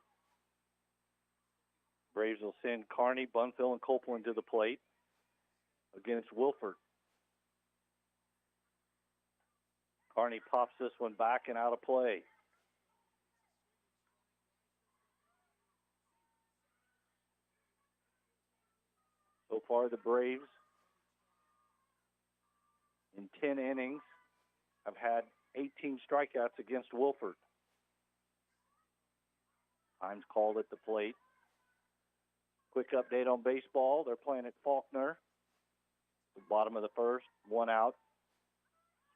Braves will send Kearney, Bunfill, and Copeland to the plate against Wilford. Kearney pops this one back and out of play. So far, the Braves, in 10 innings, have had 18 strikeouts against Wilford. Time's called at the plate. Quick update on baseball. They're playing at Faulkner. The bottom of the first, 1 out.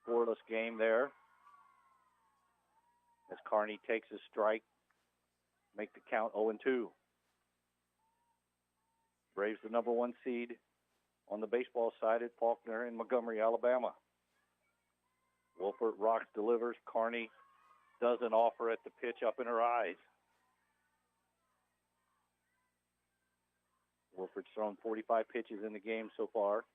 Scoreless game there. As Kearney takes a strike, make the count 0-2. Braves the number 1 seed on the baseball side at Faulkner in Montgomery, Alabama. Wolfert rocks, delivers. Kearney doesn't offer at the pitch up in her eyes. Wolfert's thrown 45 pitches in the game so far.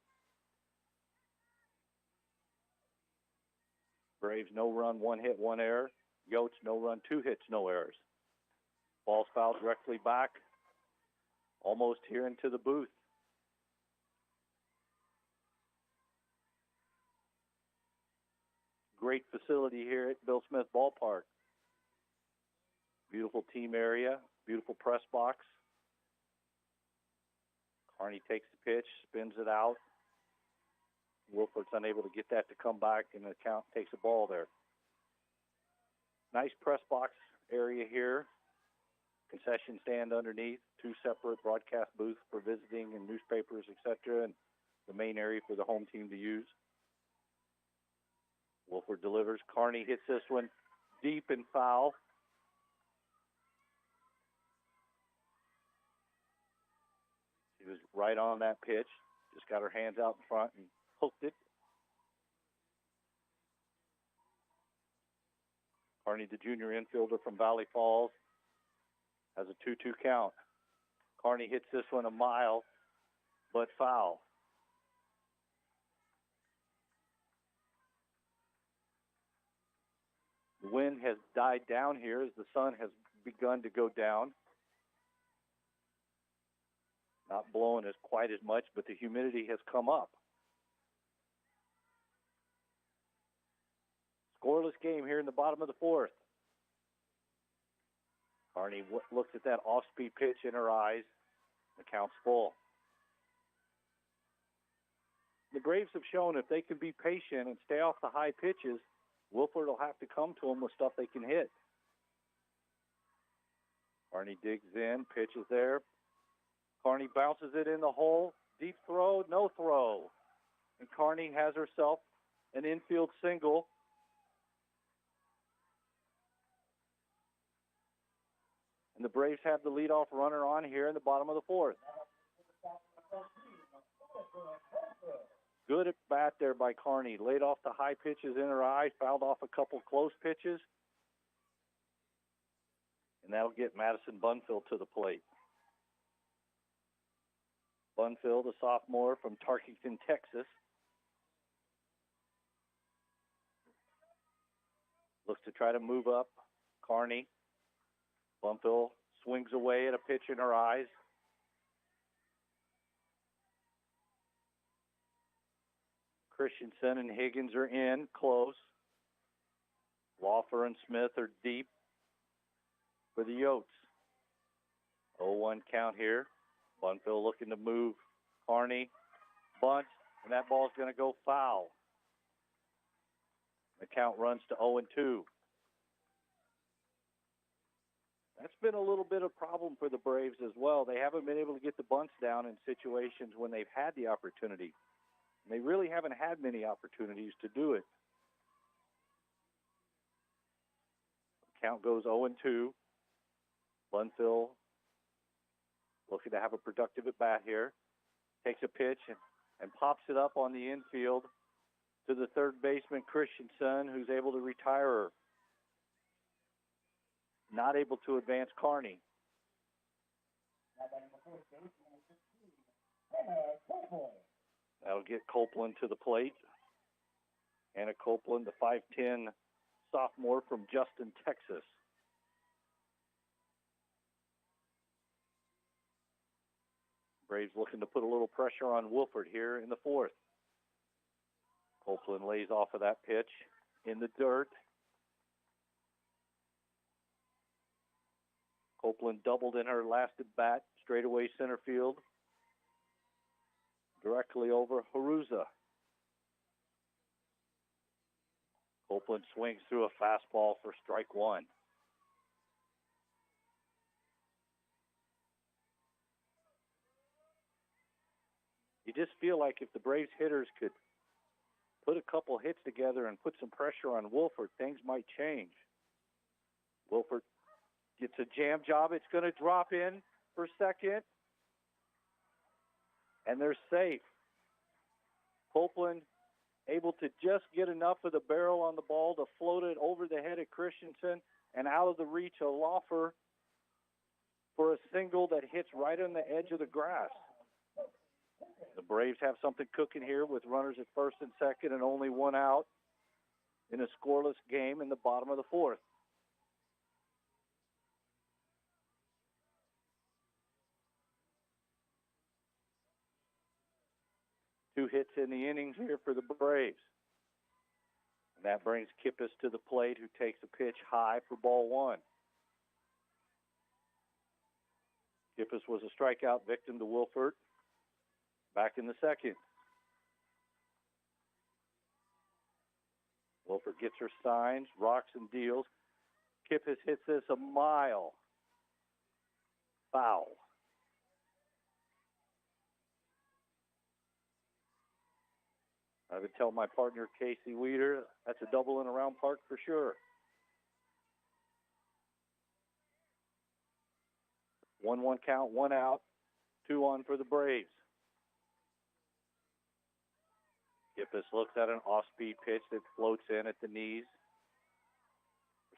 Braves no run, 1 hit, 1 error. Yotes no run, 2 hits, no errors. Ball's fouled directly back, almost here into the booth. Great facility here at Bill Smith Ballpark. Beautiful team area, beautiful press box. Kearney takes the pitch, spins it out. Wilford's unable to get that to come back, and the count takes a ball there. Nice press box area here. Concession stand underneath, 2 separate broadcast booths for visiting and newspapers, etc., and the main area for the home team to use. Wolford delivers. Kearney hits this one deep and foul. He was right on that pitch. Just got her hands out in front and hooked it. Carney, the junior infielder from Valley Falls, has a 2-2 count. Carney hits this one a mile, but foul. The wind has died down here as the sun has begun to go down. Not blowing as quite as much, but the humidity has come up. Scoreless game here in the bottom of the fourth. Carney looks at that off-speed pitch in her eyes. The count's full. The Braves have shown if they can be patient and stay off the high pitches, Wilford will have to come to them with stuff they can hit. Carney digs in, pitches there. Carney bounces it in the hole. Deep throw, no throw. And Carney has herself an infield single. And the Braves have the leadoff runner on here in the bottom of the fourth. Good at bat there by Carney. Laid off the high pitches in her eyes, fouled off a couple close pitches. And that'll get Madison Bunfield to the plate. Bunfield, a sophomore from Tarkington, Texas. Looks to try to move up. Carney. Bunfield swings away at a pitch in her eyes. Christensen and Higgins are in, close. Laufer and Smith are deep for the Yotes. 0-1 count here. Bunfield looking to move Carney. Bunts, and that ball's going to go foul. The count runs to 0-2. That's been a little bit of a problem for the Braves as well. They haven't been able to get the bunts down in situations when they've had the opportunity. And they really haven't had many opportunities to do it. The count goes 0-2. Bunfield looking to have a productive at bat here. Takes a pitch and pops it up on the infield to the third baseman, Christensen, who's able to retire her. Not able to advance Carney. That'll get Copeland to the plate. Anna Copeland, the 5'10" sophomore from Justin, Texas. Braves looking to put a little pressure on Wolford here in the fourth. Copeland lays off of that pitch in the dirt. Copeland doubled in her last at bat, straightaway center field, directly over Haruza. Copeland swings through a fastball for strike one. You just feel like if the Braves hitters could put a couple hits together and put some pressure on Wolford, things might change. Wolford gets a jam job. It's going to drop in for second. And they're safe. Copeland able to just get enough of the barrel on the ball to float it over the head of Christensen and out of the reach of Laufer for a single that hits right on the edge of the grass. The Braves have something cooking here with runners at first and second and only one out in a scoreless game in the bottom of the fourth. Two hits in the innings here for the Braves. And that brings Kippis to the plate, who takes a pitch high for ball one. Kippis was a strikeout victim to Wolford back in the second. Wolford gets her signs, rocks and deals. Kippis hits this a mile. Foul. I would tell my partner, Casey Weeder, that's a double in a round park for sure. 1-1 count, one out, 2 on for the Braves. Gippus looks at an off-speed pitch that floats in at the knees.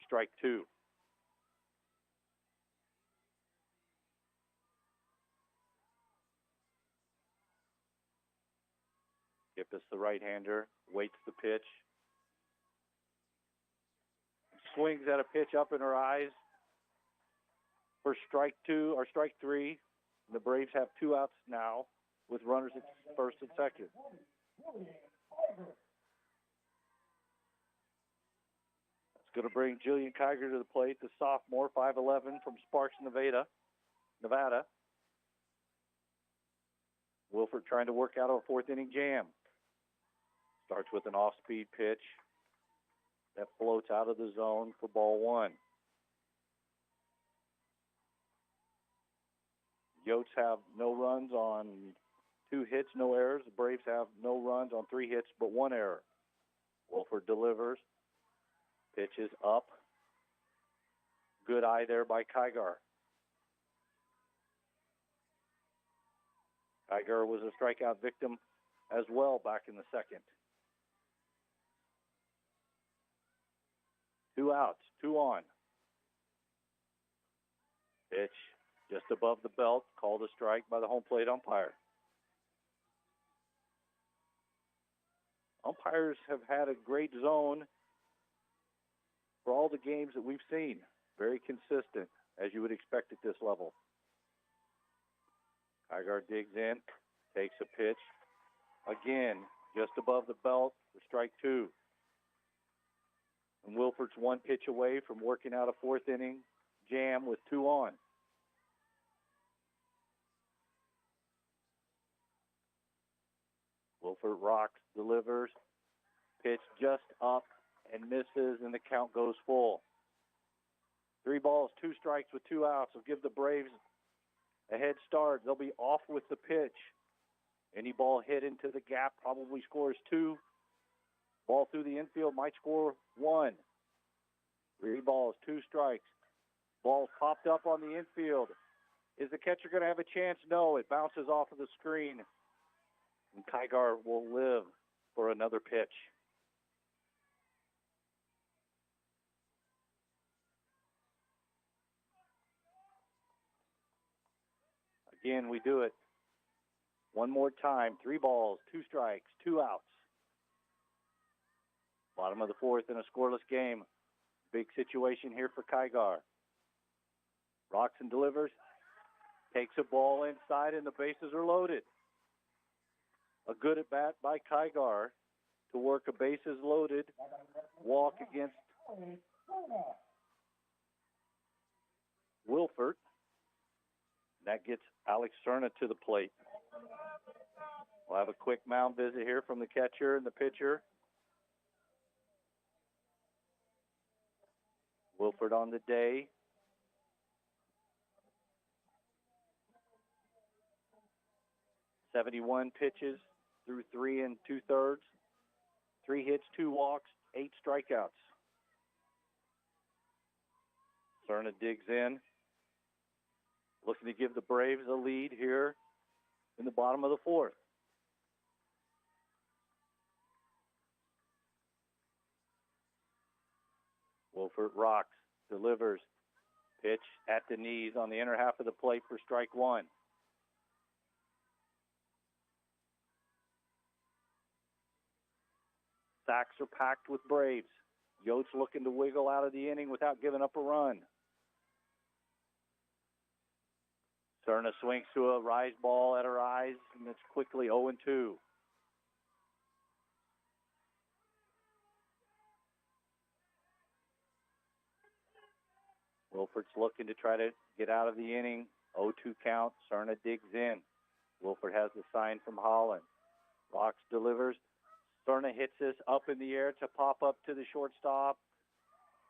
Strike two. Gippus, the right-hander, waits the pitch. Swings at a pitch up in her eyes for strike two or strike three. The Braves have 2 outs now with runners at first and second. That's going to bring Jillian Kiger to the plate, the sophomore, 5'11", from Sparks, Nevada. Wilford trying to work out a 4th inning jam. Starts with an off-speed pitch that floats out of the zone for ball 1. Yotes have no runs on 2 hits, no errors. The Braves have no runs on 3 hits, but 1 error. Wilford delivers. Pitch is up. Good eye there by Kiger. Kiger was a strikeout victim as well back in the second. 2 outs, 2 on. Pitch just above the belt, called a strike by the home plate umpire. Umpires have had a great zone for all the games that we've seen. Very consistent, as you would expect at this level. Kiger digs in, takes a pitch. Again, just above the belt for strike 2. And Wilford's 1 pitch away from working out a 4th inning jam with 2 on. Wilford rocks, delivers, pitch just up and misses, and the count goes full. 3 balls, 2 strikes with 2 outs will give the Braves a head start. They'll be off with the pitch. Any ball hit into the gap probably scores 2. Ball through the infield might score 1. 3 balls, 2 strikes. Ball popped up on the infield. Is the catcher going to have a chance? No, it bounces off of the screen. And Kiger will live for another pitch. Again, we do it one more time. 3 balls, 2 strikes, 2 outs. Bottom of the 4th in a scoreless game. Big situation here for Kiger. Rocks and delivers. Takes a ball inside, and the bases are loaded. A good at bat by Kiger to work a bases loaded walk against Wilford. That gets Alex Cerna to the plate. We'll have a quick mound visit here from the catcher and the pitcher. Wilford on the day. .71 pitches through 3 2/3. 3 hits, 2 walks, 8 strikeouts. Cerna digs in. Looking to give the Braves a lead here in the bottom of the 4th. Wilford rocks, delivers. Pitch at the knees on the inner half of the plate for strike 1. Sacks are packed with Braves. Yotes looking to wiggle out of the inning without giving up a run. Cerna swings to a rise ball at her eyes, and it's quickly 0-2. Wilford's looking to try to get out of the inning. 0-2 count. Cerna digs in. Wilford has the sign from Holland. Rocks delivers. Cerna hits this up in the air to pop up to the shortstop.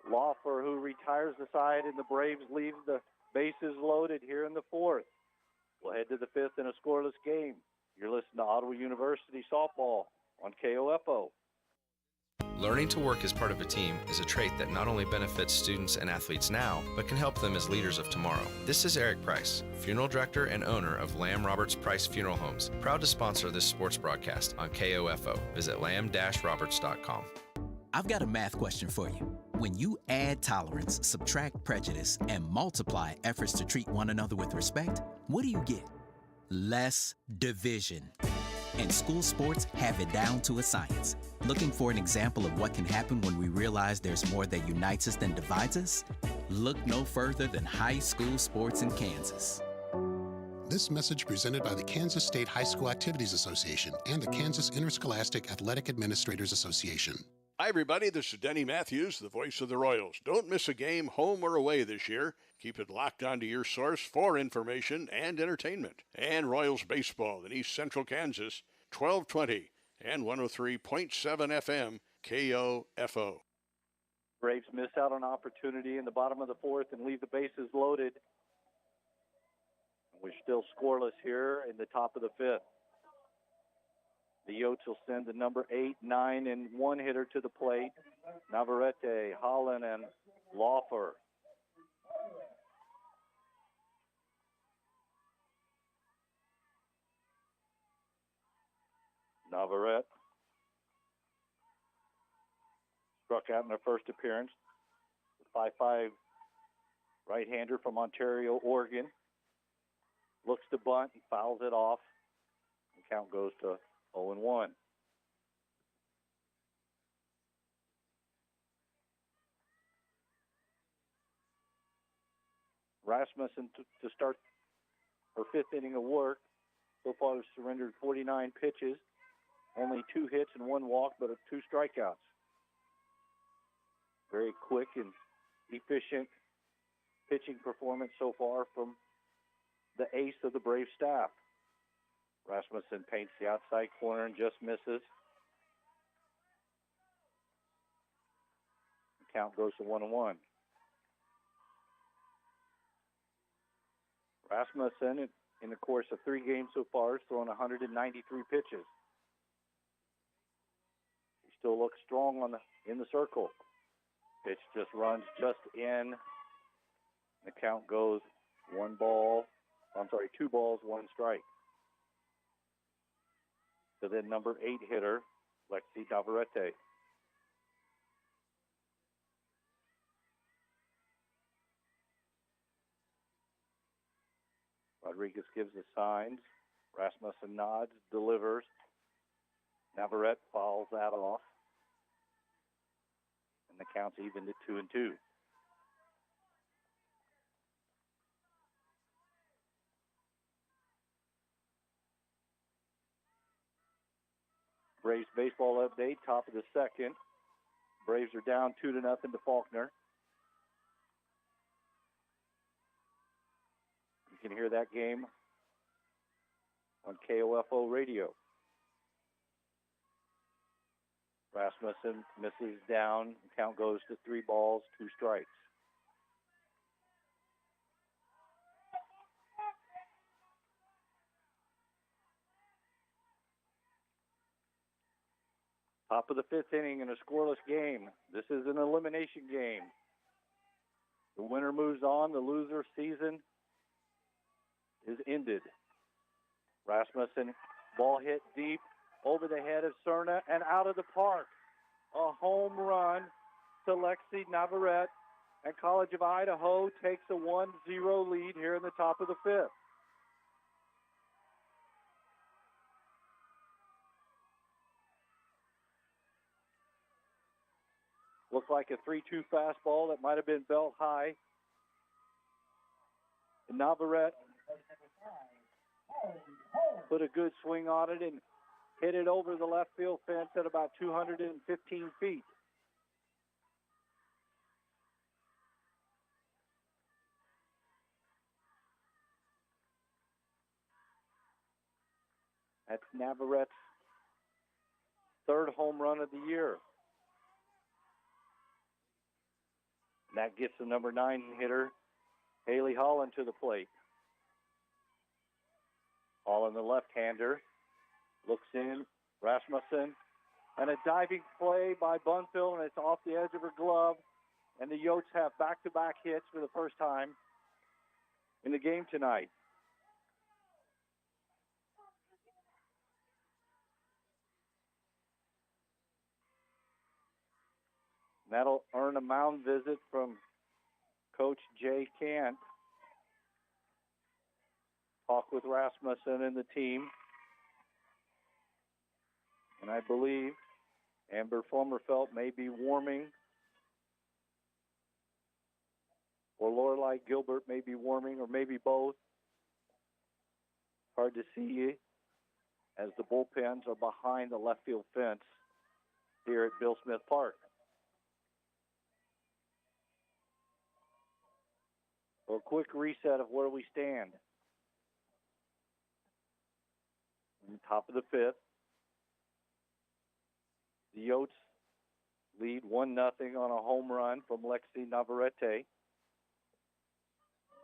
Laufer, who retires the side, and the Braves leave the bases loaded here in the 4th. We'll head to the 5th in a scoreless game. You're listening to Ottawa University Softball on KOFO. Learning to work as part of a team is a trait that not only benefits students and athletes now, but can help them as leaders of tomorrow. This is Eric Price, Funeral Director and owner of Lamb Roberts Price Funeral Homes, proud to sponsor this sports broadcast on KOFO. Visit lamb-roberts.com. I've got a math question for you. When you add tolerance, subtract prejudice, and multiply efforts to treat one another with respect, what do you get? Less division. And school sports have it down to a science. Looking for an example of what can happen when we realize there's more that unites us than divides us? Look no further than high school sports in Kansas. This message presented by the Kansas State High School Activities Association and the Kansas Interscholastic Athletic Administrators Association. Hi, everybody. This is Denny Matthews, the voice of the Royals. Don't miss a game, home or away this year. Keep it locked onto your source for information and entertainment. And Royals baseball in East Central Kansas, 1220 and 103.7 FM, KOFO. Braves miss out on opportunity in the bottom of the fourth and leave the bases loaded. We're still scoreless here in the top of the fifth. The Yotes will send the number 8, 9, and 1 hitter to the plate. Navarrete, Holland, and Laufer. Navarrete struck out in their first appearance. 5'5" right-hander from Ontario, Oregon. Looks to bunt and fouls it off. The count goes to 0-1. Rasmussen to start her fifth inning of work. So far, has surrendered 49 pitches, only 2 hits and 1 walk, but 2 strikeouts. Very quick and efficient pitching performance so far from the ace of the Brave staff. Rasmussen paints the outside corner and just misses. The count goes to 1-1. Rasmussen, in the course of 3 games so far, has thrown 193 pitches. He still looks strong in the circle. Pitch just runs just in. The count goes 2 balls, 1 strike. So then number 8 hitter, Lexi Navarrete. Rodriguez gives the signs. Rasmussen nods, delivers. Navarrete fouls that off. And the count's even to 2-2. Braves baseball update, top of the second. Braves are down 2-0 to Faulkner. You can hear that game on KOFO radio. Rasmussen misses down. Count goes to 3 balls, 2 strikes. Top of the 5th inning in a scoreless game. This is an elimination game. The winner moves on. The loser season is ended. Rasmussen, ball hit deep over the head of Cerna and out of the park. A home run to Lexi Navarrete, and College of Idaho takes a 1-0 lead here in the top of the 5th. Looked like a 3-2 fastball that might have been belt high. And Navarrete put a good swing on it and hit it over the left field fence at about 215 feet. That's Navarrete's 3rd home run of the year. And that gets the number 9 hitter, Haley Holland, to the plate. Holland, the left-hander, looks in. Rasmussen And a diving play by Bunfield, and it's off the edge of her glove. And the Yotes have back-to-back hits for the first time in the game tonight. That'll earn a mound visit from Coach Jay Kant. Talk with Rasmussen and the team. And I believe Amber Fulmerfelt may be warming, or Lorelei Gilbert may be warming, or maybe both. Hard to see as the bullpens are behind the left field fence here at Bill Smith Park. So a quick reset of where we stand. In the top of the fifth, the Yotes lead 1-0 on a home run from Lexi Navarrete.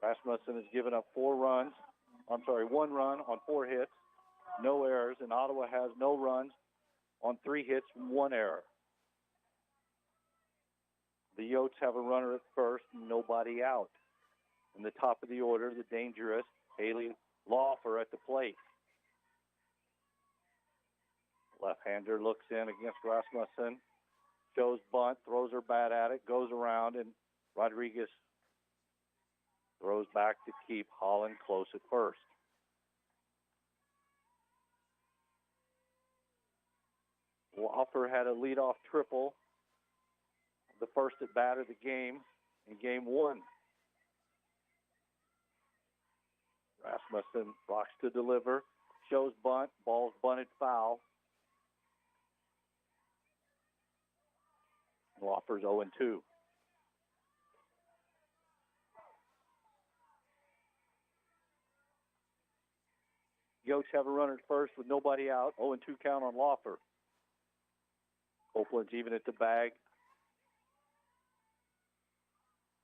Rasmussen has given up 1 run on 4 hits, no errors, and Ottawa has no runs on 3 hits and 1 error. The Yotes have a runner at first, nobody out. In the top of the order, the dangerous Haley Laufer at the plate. Left-hander looks in against Rasmussen, shows bunt, throws her bat at it, goes around, and Rodriguez throws back to keep Holland close at first. Laufer had a leadoff triple, the first at bat of the game in game 1. Rasmussen rocks to deliver, shows bunt, ball's bunted foul. Laufer's 0-2. Yotes have a runner at first with nobody out. 0-2 count on Laufer. Copeland's even at the bag.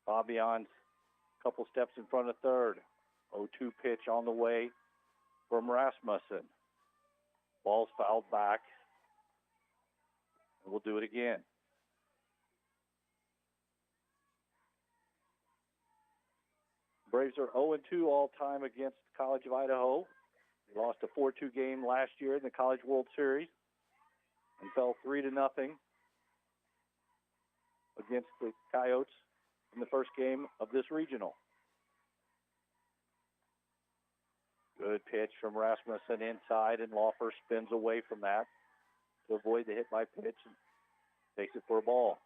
Fabian's a couple steps in front of third. 0-2 pitch on the way from Rasmussen. Ball's fouled back. And we'll do it again. Braves are 0-2 all-time against College of Idaho. They lost a 4-2 game last year in the College World Series and fell 3-0 against the Coyotes in the first game of this regional. Good pitch from Rasmussen inside, and Laufer spins away from that to avoid the hit by pitch and takes it for a ball.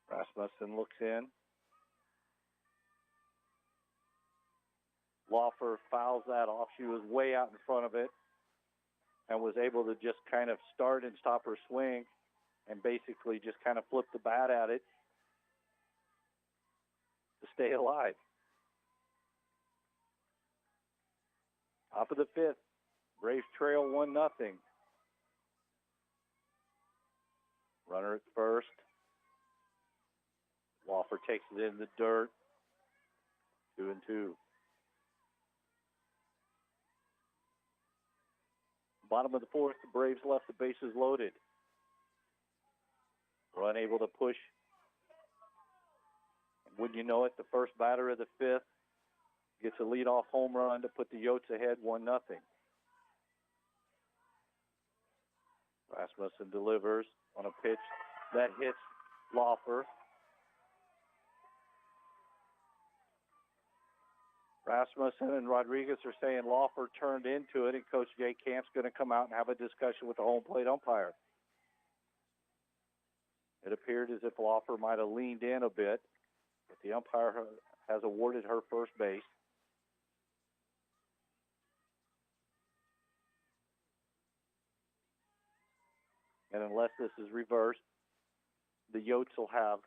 Rasmussen looks in. Laufer fouls that off. She was way out in front of it and was able to just kind of start and stop her swing and basically just kind of flip the bat at it to stay alive. Top of the fifth, Braves trail 1-0. Runner at first. Laufer takes it in the dirt. 2-2. Bottom of the fourth, the Braves left the bases loaded. Were unable to push. And wouldn't you know it, the first batter of the fifth gets a leadoff home run to put the Yotes ahead 1-0. Rasmussen delivers on a pitch that hits Laufer. Rasmussen and Rodriguez are saying Laufer turned into it, and Coach Jay Camp's going to come out and have a discussion with the home plate umpire. It appeared as if Laufer might have leaned in a bit, but the umpire has awarded her first base. And unless this is reversed, the Yotes will have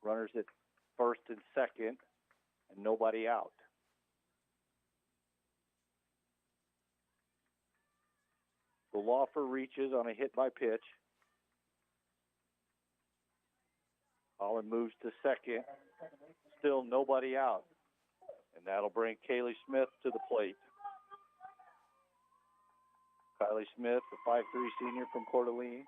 runners at first and second and nobody out. The Laufer reaches on a hit by pitch. Holland moves to second. Still nobody out. And that'll bring Kaylee Smith to the plate. Kylie Smith, the 5'3" senior from Coeur d'Alene.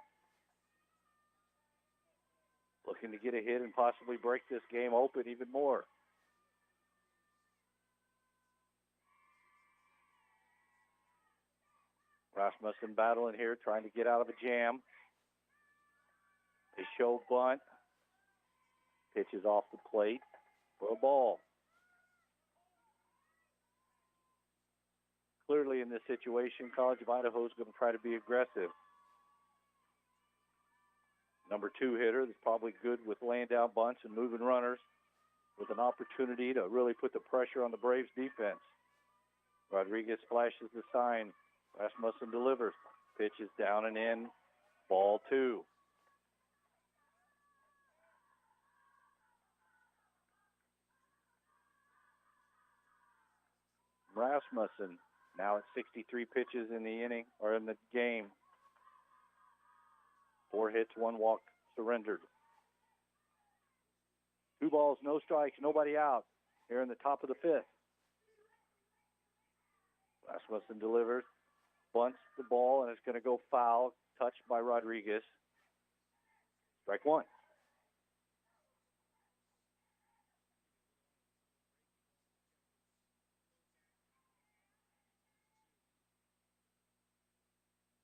Looking to get a hit and possibly break this game open even more. Rasmussen battling here, trying to get out of a jam. They show bunt. Pitches off the plate for a ball. Clearly in this situation, College of Idaho is going to try to be aggressive. Number 2 hitter that's probably good with laying down bunts and moving runners with an opportunity to really put the pressure on the Braves defense. Rodriguez flashes the sign. Rasmussen delivers. Pitch is down and in. Ball 2. Rasmussen now at 63 pitches in the inning or in the game. 4 hits, 1 walk surrendered. 2 balls, no strikes, nobody out here in the top of the 5th. Rasmussen delivers, bunts the ball, and it's going to go foul, touched by Rodriguez. Strike 1.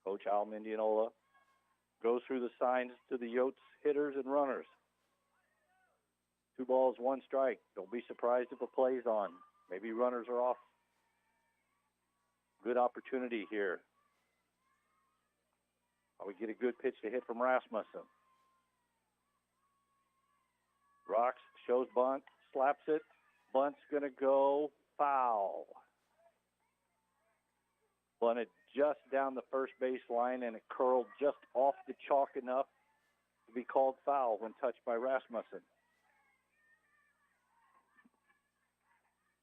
Coach Al Mendiola goes through the signs to the Yotes hitters and runners. 2 balls, 1 strike. Don't be surprised if a play's on. Maybe runners are off. Good opportunity here. We get a good pitch to hit from Rasmussen. Rocks, shows bunt, slaps it. Bunt's going to go foul. Bunted just down the first base line, and it curled just off the chalk enough to be called foul when touched by Rasmussen.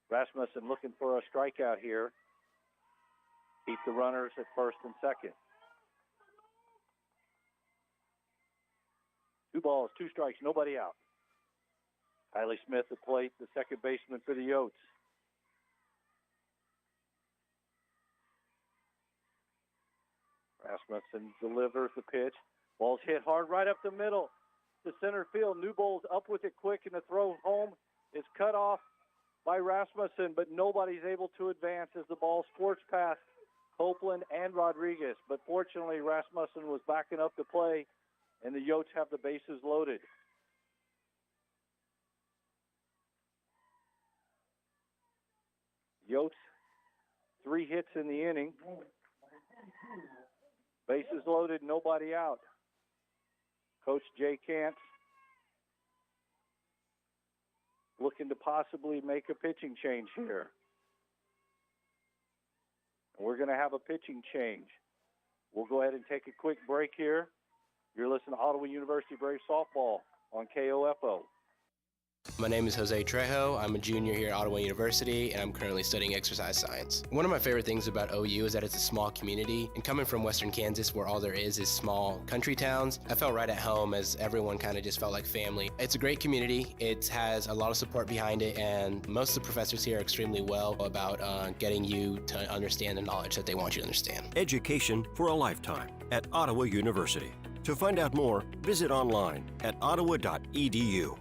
Rasmussen looking for a strikeout here. Keep the runners at first and second. 2 balls, 2 strikes, nobody out. Kylie Smith at plate, the second baseman for the Yotes. Rasmussen delivers the pitch. Ball's hit hard right up the middle to center field. Newbold's up with it quick, and the throw home is cut off by Rasmussen, but nobody's able to advance as the ball squirts past Copeland and Rodriguez. But fortunately, Rasmussen was backing up the play, and the Yotes have the bases loaded. Yotes, 3 hits in the inning. Bases loaded, nobody out. Coach Jay Kantz looking to possibly make a pitching change here. We're going to have a pitching change. We'll go ahead and take a quick break here. You're listening to Ottawa University Braves softball on KOFO. My name is Jose Trejo. I'm a junior here at Ottawa University, and I'm currently studying exercise science. One of my favorite things about OU is that it's a small community, and coming from Western Kansas, where all there is small country towns, I felt right at home as everyone kind of just felt like family. It's a great community. It has a lot of support behind it, and most of the professors here are extremely well about getting you to understand the knowledge that they want you to understand. Education for a lifetime at Ottawa University. To find out more, visit online at ottawa.edu.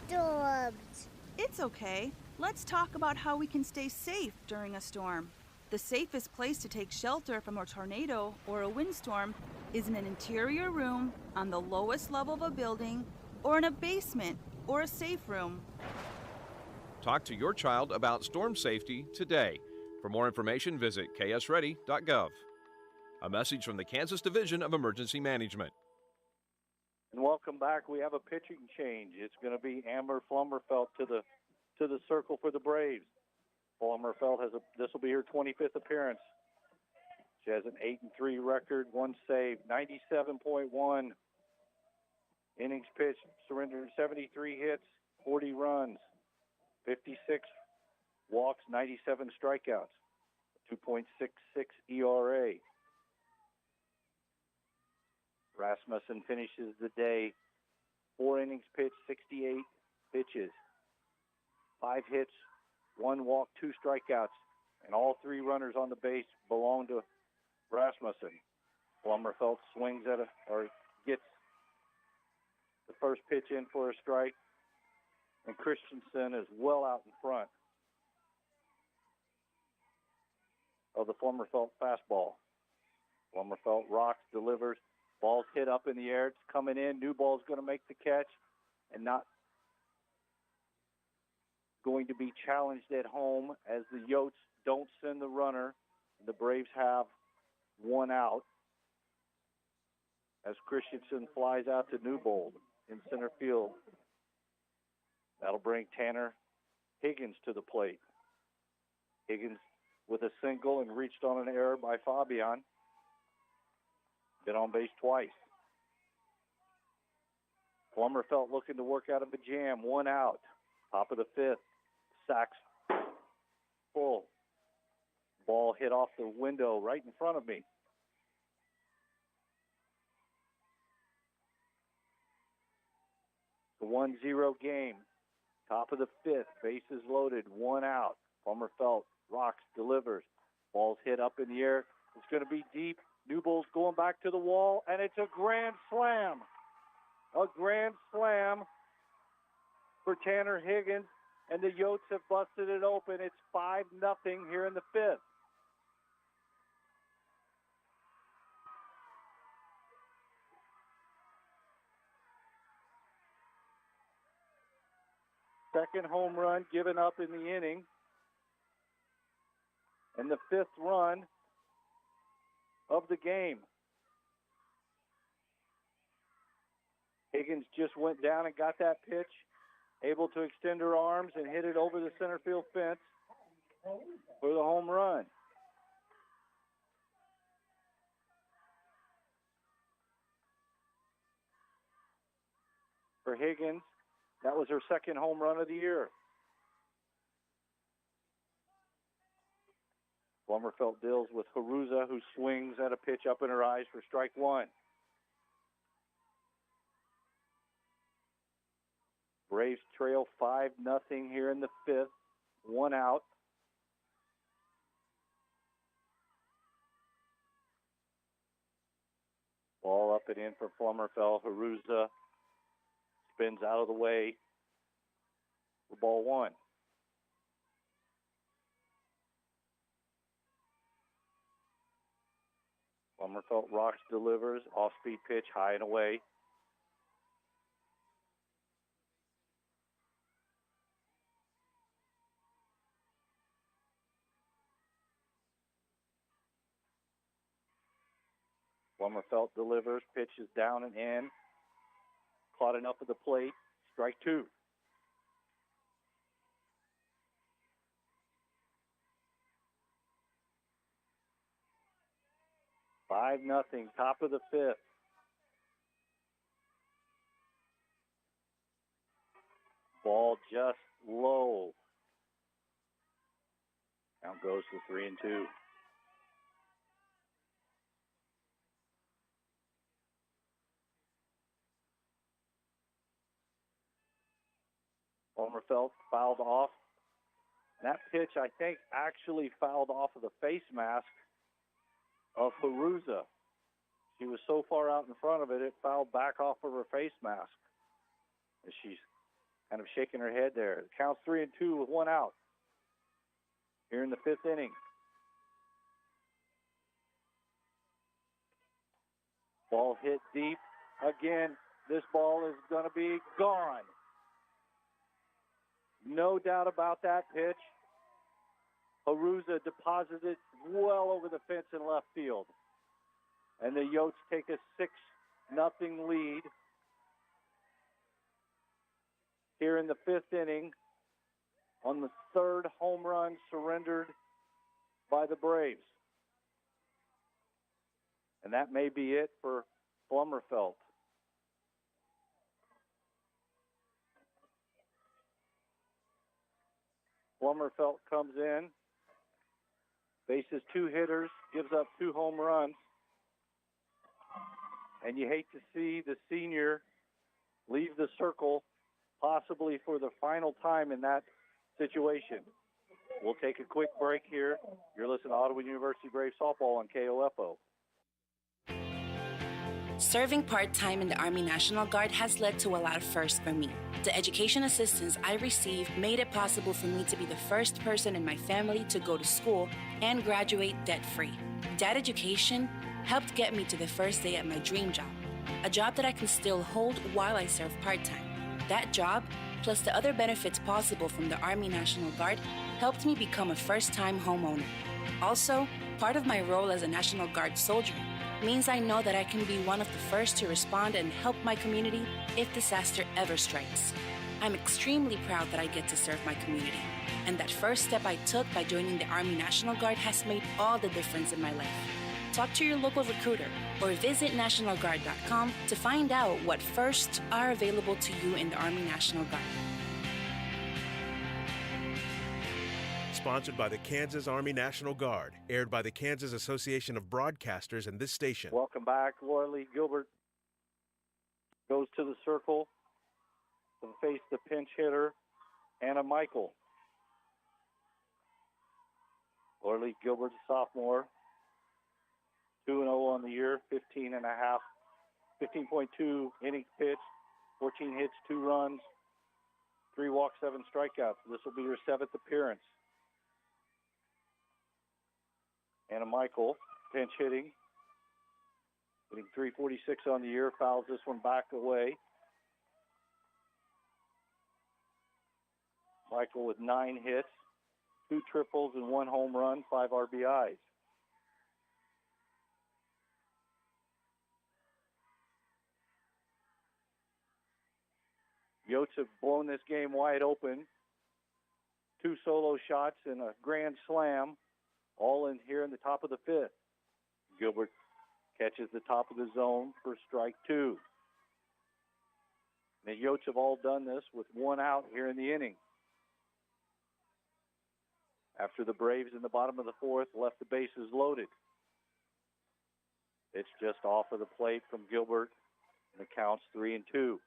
Storms. It's okay. Let's talk about how we can stay safe during a storm. The safest place to take shelter from a tornado or a windstorm is in an interior room, on the lowest level of a building, or in a basement or a safe room. Talk to your child about storm safety today. For more information, visit ksready.gov. A message from the Kansas Division of Emergency Management. And welcome back. We have a pitching change. It's going to be Amber Flummerfelt to the circle for the Braves. Flummerfelt this will be her 25th appearance. She has an 8-3 record, 1 save, 97.1 innings pitched, surrendered 73 hits, 40 runs, 56 walks, 97 strikeouts, 2.66 ERA. Rasmussen finishes the day 4 innings pitched, 68 pitches, 5 hits, 1 walk, 2 strikeouts, and all 3 runners on the base belong to Rasmussen. Flummerfelt swings at gets the first pitch in for a strike, and Christensen is well out in front of the Flummerfelt fastball. Flummerfelt rocks, delivers, ball's hit up in the air, it's coming in, new ball's going to make the catch, and not going to be challenged at home as the Yotes don't send the runner. The Braves have 1 out as Christensen flies out to Newbold in center field. That'll bring Tanner Higgins to the plate. Higgins with a single and reached on an error by Fabian. Been on base twice. Flummerfelt looking to work out of a jam. 1 out. Top of the 5th. Sacks full. Ball hit off the window right in front of me. The 1-0 game. Top of the 5th. Bases loaded. 1 out. Flummerfelt rocks, delivers. Ball's hit up in the air. It's going to be deep. Newbold's going back to the wall, and it's a grand slam. A grand slam for Tanner Higgins, and the Yotes have busted it open. It's 5-0 here in the 5th. Second home run given up in the inning. And the 5th run of the game. Higgins just went down and got that pitch, able to extend her arms and hit it over the center field fence for the home run. For Higgins, that was her 2nd home run of the year. Flummerfelt deals with Haruza, who swings at a pitch up in her eyes for strike 1. Braves trail 5-0 here in the 5th. 1 out. Ball up and in for Flummerfelt. Haruza spins out of the way for ball 1. Flummerfelt rocks, delivers, off-speed pitch, high and away. Flummerfelt delivers, pitch is down and in. Caught enough of the plate, strike 2. Five nothing, top of the 5th. Ball just low. Count goes to 3-2. Flummerfelt fouled off. That pitch, I think, actually fouled off of the face mask of Haruza. She was so far out in front of it, it fouled back off of her face mask. As she's kind of shaking her head there. It counts 3-2 with 1 out here in the 5th inning. Ball hit deep. Again, this ball is going to be gone. No doubt about that pitch. Haruza deposited well over the fence in left field. And the Yotes take a 6-0 lead here in the 5th inning on the 3rd home run surrendered by the Braves. And that may be it for Flummerfelt. Flummerfelt comes in, faces 2 hitters, gives up 2 home runs. And you hate to see the senior leave the circle, possibly for the final time in that situation. We'll take a quick break here. You're listening to Ottawa University Brave Softball on KOFO. Serving part-time in the Army National Guard has led to a lot of firsts for me. The education assistance I received made it possible for me to be the first person in my family to go to school and graduate debt-free. That education helped get me to the first day at my dream job, a job that I can still hold while I serve part-time. That job, plus the other benefits possible from the Army National Guard, helped me become a first-time homeowner. Also, part of my role as a National Guard soldier means I know that I can be one of the first to respond and help my community if disaster ever strikes. I'm extremely proud that I get to serve my community, and that first step I took by joining the Army National Guard has made all the difference in my life. Talk to your local recruiter or visit nationalguard.com to find out what firsts are available to you in the Army National Guard. Sponsored by the Kansas Army National Guard, aired by the Kansas Association of Broadcasters and this station. Welcome back. Laura Lee Gilbert goes to the circle to face the pinch hitter, Anna Michael. Laura Lee Gilbert, sophomore, 2-0 on the year, 15.2 innings pitched, 14 hits, 2 runs, 3 walks, 7 strikeouts. This will be her 7th appearance. Anna Michael, pinch hitting 346 on the year, fouls this one back away. Michael with 9 hits, 2 triples and 1 home run, 5 RBIs. Yotes have blown this game wide open. 2 solo shots and a grand slam, all in here in the top of the 5th. Gilbert catches the top of the zone for strike 2. The Yotes have all done this with 1 out here in the inning. After the Braves in the bottom of the 4th left the bases loaded. It's just off of the plate from Gilbert, and the count's 3-2.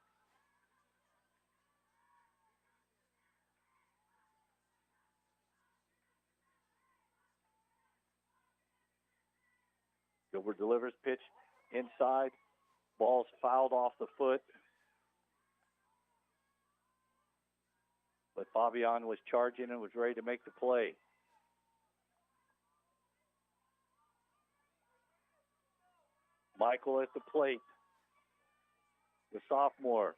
Gilbert delivers pitch inside. Ball's fouled off the foot. But Fabian was charging and was ready to make the play. Michael at the plate. The sophomore.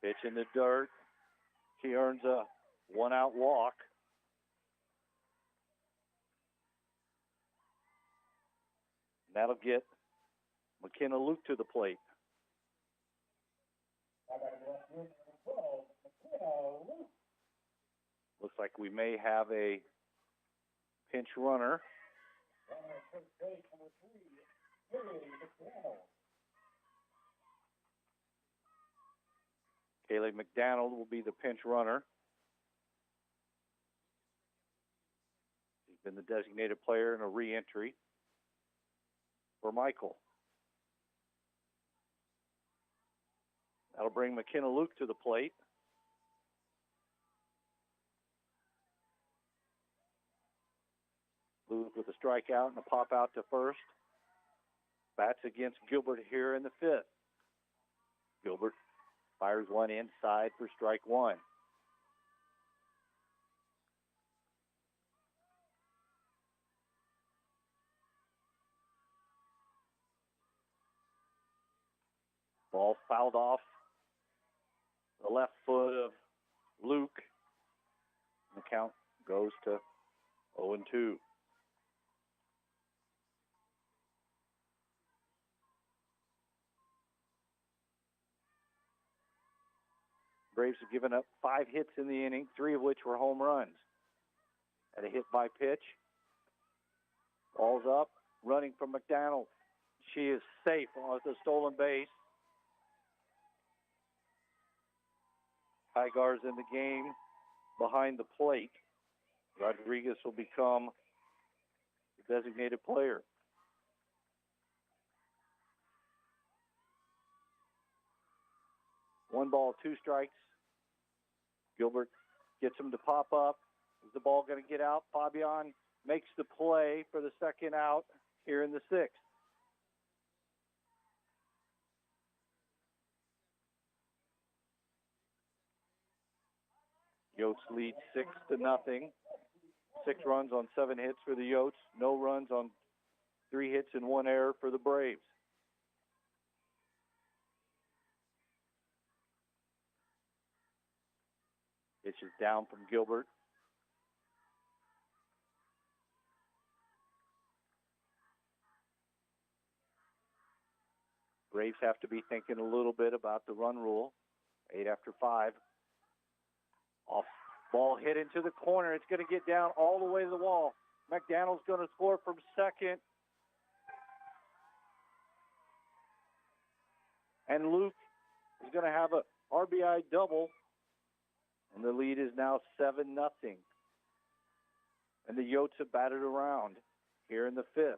Pitch in the dirt. She earns a 1-out walk. That'll get McKenna Luke to the plate. Looks like we may have a pinch runner. Kaylee McDonald will be the pinch runner. She's been the designated player in a re-entry for Michael. That'll bring McKenna Luke to the plate. Luke with a strikeout and a pop out to first. Bats against Gilbert here in the 5th. Gilbert fires one inside for strike 1. Ball fouled off the left foot of Luke. The count goes to 0-2. Braves have given up 5 hits in the inning, 3 of which were home runs. Had a hit by pitch. Ball's up, running from McDonald. She is safe on the stolen base. Hygar's in the game behind the plate. Rodriguez will become the designated player. 1 ball, 2 strikes. Gilbert gets him to pop up. Is the ball going to get out? Fabian makes the play for the second out here in the 6th. Yotes lead 6-0. 6 runs on 7 hits for the Yotes. No runs on 3 hits and 1 error for the Braves. Pitch is down from Gilbert. Braves have to be thinking a little bit about the run rule. 8 after 5. Off ball hit into the corner. It's going to get down all the way to the wall. McDaniel's going to score from second. And Luke is going to have a RBI double. And the lead is now 7-0. And the Yotes have batted around here in the 5th.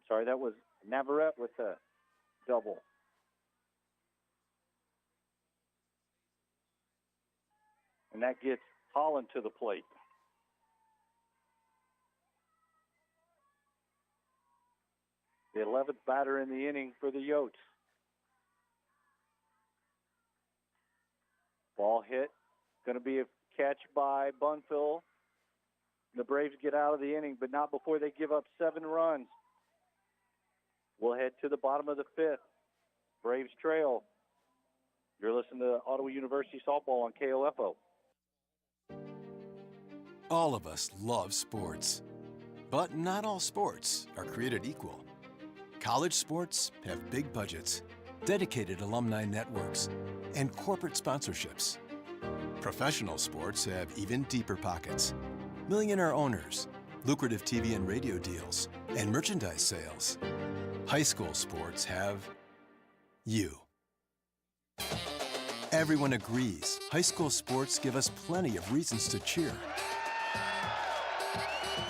Sorry, that was Navarrete with a double. And that gets Holland to the plate. The 11th batter in the inning for the Yotes. Ball hit. Going to be a catch by Bunfill. The Braves get out of the inning, but not before they give up 7 runs. We'll head to the bottom of the 5th. Braves trail. You're listening to Ottawa University Softball on KOFO. All of us love sports, but not all sports are created equal. College sports have big budgets, dedicated alumni networks, and corporate sponsorships. Professional sports have even deeper pockets, millionaire owners, lucrative TV and radio deals, and merchandise sales. High school sports have you. Everyone agrees high school sports give us plenty of reasons to cheer.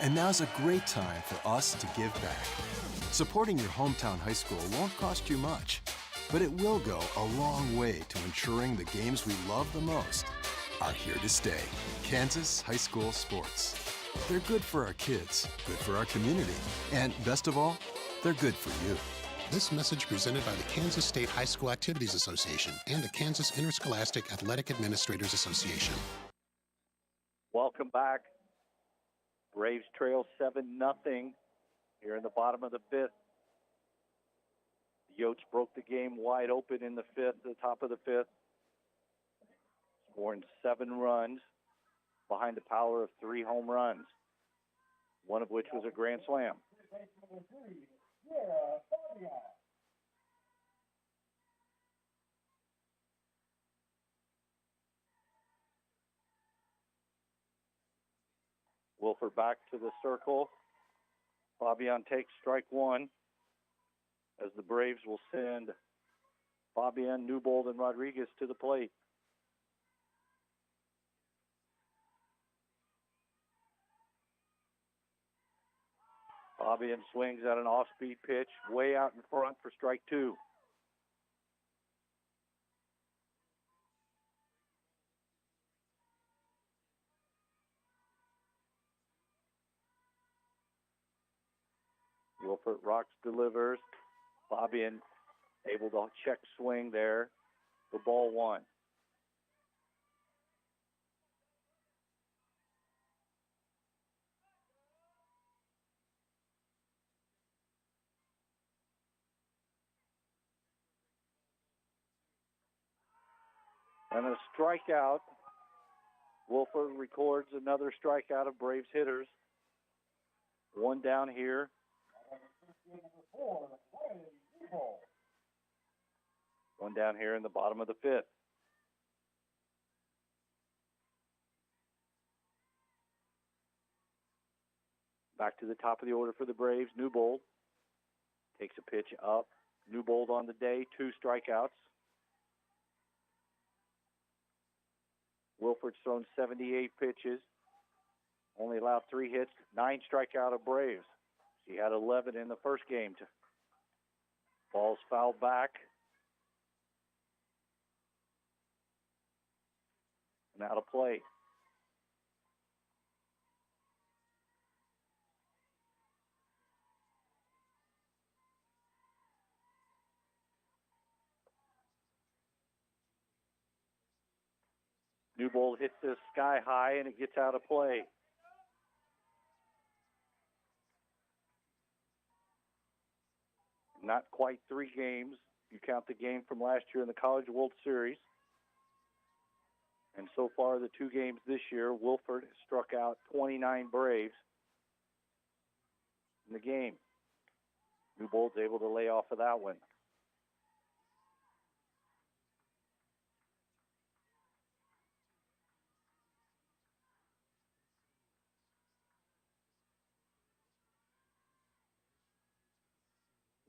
And now's a great time for us to give back. Supporting your hometown high school won't cost you much, but it will go a long way to ensuring the games we love the most are here to stay. Kansas High School Sports. They're good for our kids, good for our community, and best of all, they're good for you. This message presented by the Kansas State High School Activities Association and the Kansas Interscholastic Athletic Administrators Association. Welcome back. Braves trail 7-0 here in the bottom of the 5th. The Yotes broke the game wide open in the 5th, the top of the 5th, scoring 7 runs behind the power of 3 home runs, one of which was a grand slam. Wilford back to the circle. Fabian takes strike 1 as the Braves will send Fabian, Newbold, and Rodriguez to the plate. Fabian swings at an off-speed pitch way out in front for strike 2. Wilford rocks, delivers. Fabian able to check swing there. The ball 1. And a strikeout. Wilford records another strikeout of Braves hitters. 1 down here. One down here in the bottom of the 5th. Back to the top of the order for the Braves. Newbold takes a pitch up. Newbold on the day, 2 strikeouts. Wilford's thrown 78 pitches, only allowed 3 hits, 9 strikeout of Braves. She had 11 in the first game. Ball's fouled back. And out of play. Newbold hits this sky high and it gets out of play. Not quite 3 games. You count the game from last year in the College World Series. And so far, the 2 games this year, Wilford struck out 29 Braves in the game. Newbold's able to lay off of that one.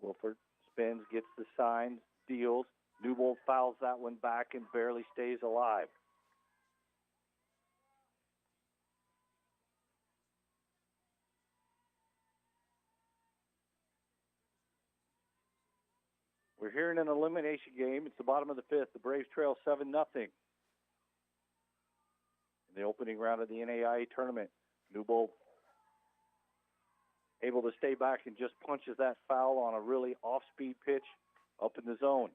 Wilford spins, gets the sign, deals. Newbold fouls that one back and barely stays alive. We're here in an elimination game. It's the bottom of the 5th. The Braves trail 7-0 in the opening round of the NAIA tournament. Newbold able to stay back and just punches that foul on a really off-speed pitch up in the zone.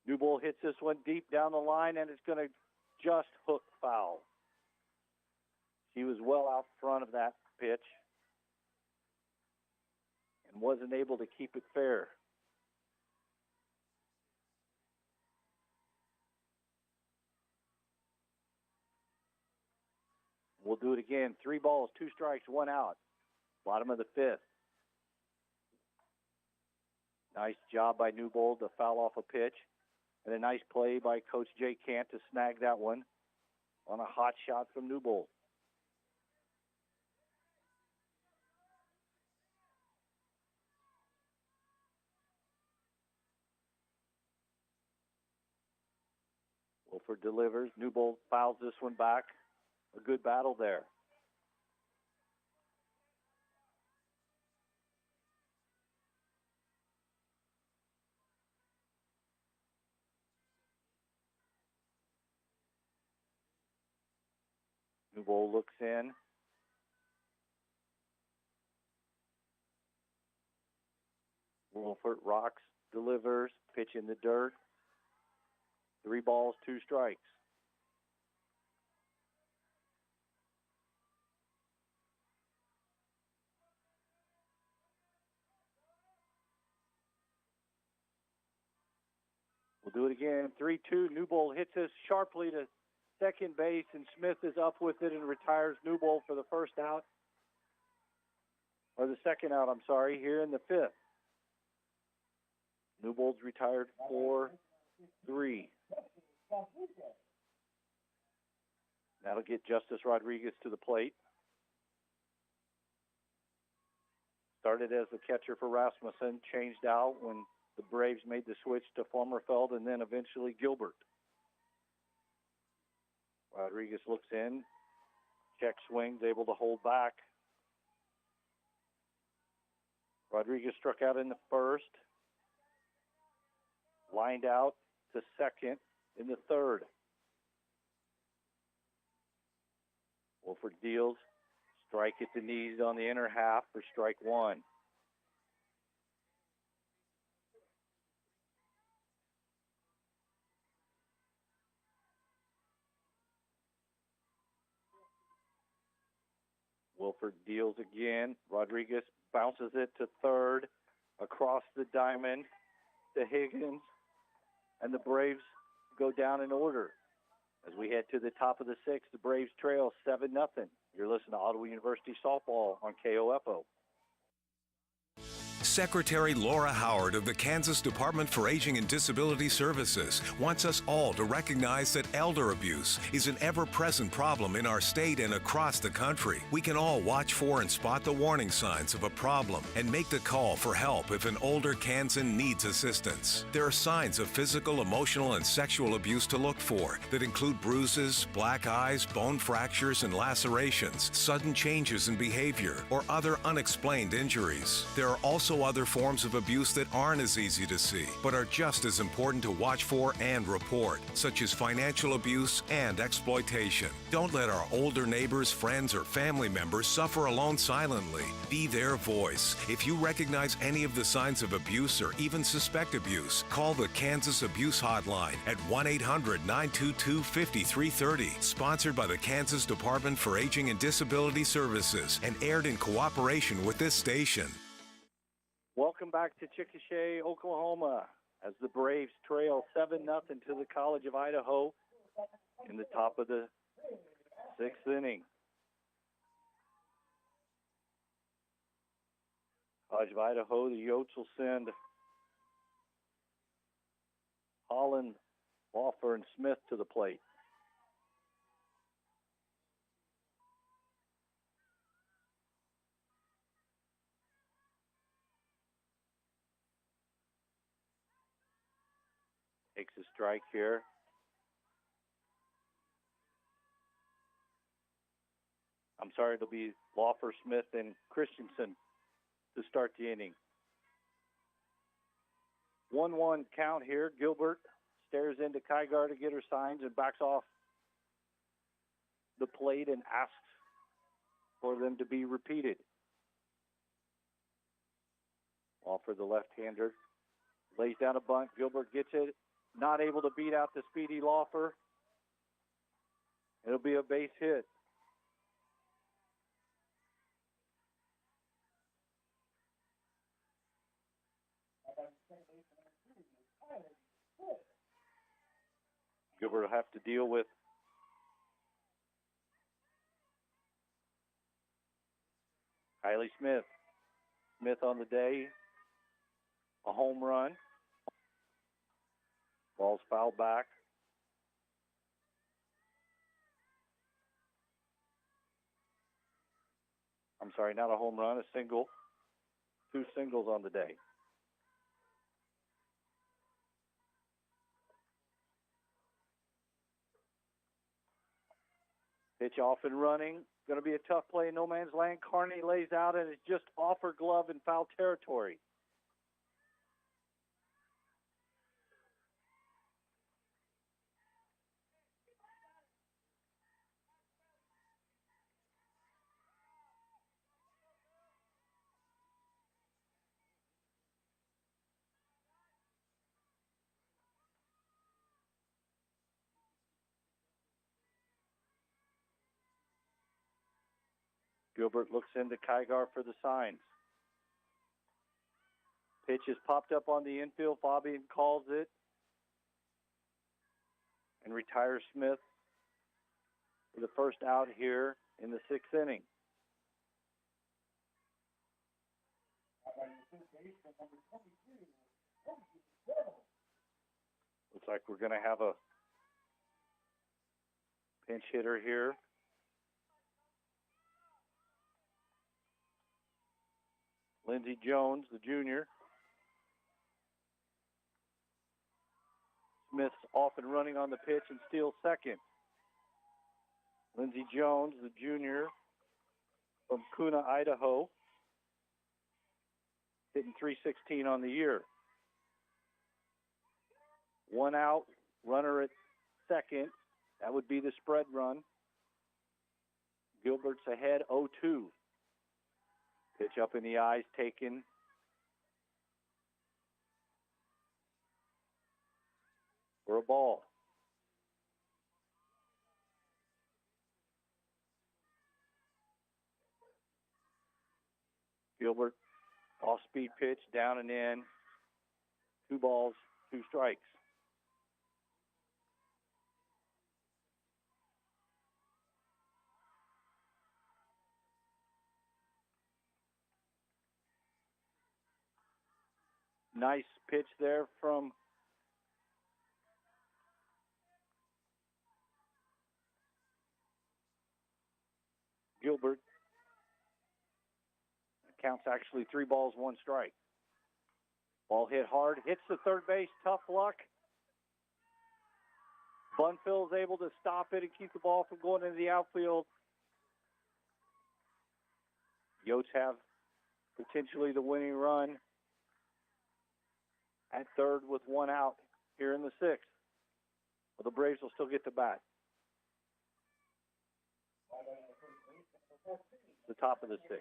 Newbold hits this one deep down the line, and it's going to just hook foul. She was well out front of that pitch and wasn't able to keep it fair. We'll do it again. 3 balls, 2 strikes, 1 out. Bottom of the 5th. Nice job by Newbold to foul off a pitch. And a nice play by Coach Jay Kant to snag that one on a hot shot from Newbold. Wilford delivers. Newbold fouls this one back. A good battle there. Newbold looks in. Wilford rocks, delivers, pitch in the dirt. 3 balls, 2 strikes. We'll do it again. 3-2. Newbold hits this sharply to second base, and Smith is up with it and retires Newbold for the first out. Or the second out, I'm sorry, here in the 5th. Newbold's retired 4-3. That'll get Justice Rodriguez to the plate. Started as the catcher for Rasmussen, changed out when the Braves made the switch to Farmerfeld and then eventually Gilbert. Rodriguez looks in, check swings, able to hold back. Rodriguez struck out in the 1st, lined out to 2nd in the 3rd. Wilford deals, strike at the knees on the inner half for strike 1. Wilford deals again. Rodriguez bounces it to 3rd, across the diamond to Higgins, and the Braves go down in order. As we head to the top of the 6th, the Braves trail 7-0. You're listening to Ottawa University Softball on KOFO. Secretary Laura Howard of the Kansas Department for Aging and Disability Services wants us all to recognize that elder abuse is an ever-present problem in our state and across the country. We can all watch for and spot the warning signs of a problem and make the call for help if an older Kansan needs assistance. There are signs of physical, emotional, and sexual abuse to look for that include bruises, black eyes, bone fractures and lacerations, sudden changes in behavior, or other unexplained injuries. There are also other forms of abuse that aren't as easy to see, but are just as important to watch for and report, such as financial abuse and exploitation. Don't let our older neighbors, friends, or family members suffer alone silently. Be their voice. If you recognize any of the signs of abuse or even suspect abuse, call the Kansas Abuse Hotline at 1-800-922-5330. Sponsored by the Kansas Department for Aging and Disability Services and aired in cooperation with this station. Welcome back to Chickasha, Oklahoma, as the Braves trail 7-0 to the College of Idaho in the top of the 6th inning. College of Idaho, the Yotes will send Holland, Lawfer, and Smith to the plate. Takes a strike here. I'm sorry, it'll be Lawfer, Smith, and Christensen to start the inning. 1-1 count here. Gilbert stares into Kygar to get her signs and backs off the plate and asks for them to be repeated. Lawfer, the left-hander, lays down a bunt. Gilbert gets it. Not able to beat out the speedy Lawfer. It'll be a base hit. Gilbert will have to deal with Kylie Smith. Smith on the day, a home run. Ball's fouled back. I'm sorry, not a home run, a single. 2 singles on the day. Pitch off and running. Going to be a tough play. No man's land. Carney lays out and it's just off her glove in foul territory. Gilbert looks into Kygar for the signs. Pitch is popped up on the infield. Fabian calls it and retires Smith for the first out here in the 6th inning. Looks like we're going to have a pinch hitter here. Lindsey Jones, the junior. Smith's off and running on the pitch and steals second. Lindsey Jones, the junior from Kuna, Idaho, hitting .316 on the year. 1 out, runner at second. That would be the spread run. Gilbert's ahead 0-2. Pitch up in the eyes, taken. For a ball. Gilbert, off-speed pitch, down and in. 2 balls, 2 strikes. Nice pitch there from Gilbert. Counts actually 3 balls, 1 strike. Ball hit hard, hits the third base, tough luck. Bunfield's able to stop it and keep the ball from going into the outfield. Yotes have potentially the winning run at third with 1 out here in the 6th. Well, the Braves will still get the bat. The top of the 6th.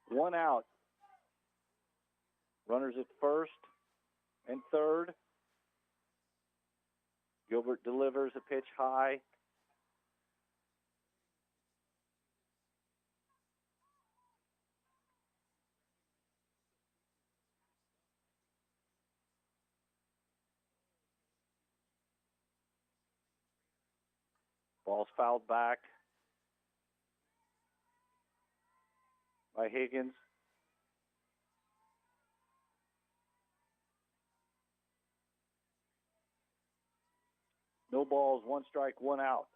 One out. Runners at first and third. Gilbert delivers a pitch high. Ball's fouled back by Higgins. No balls, 1 strike, 1 out.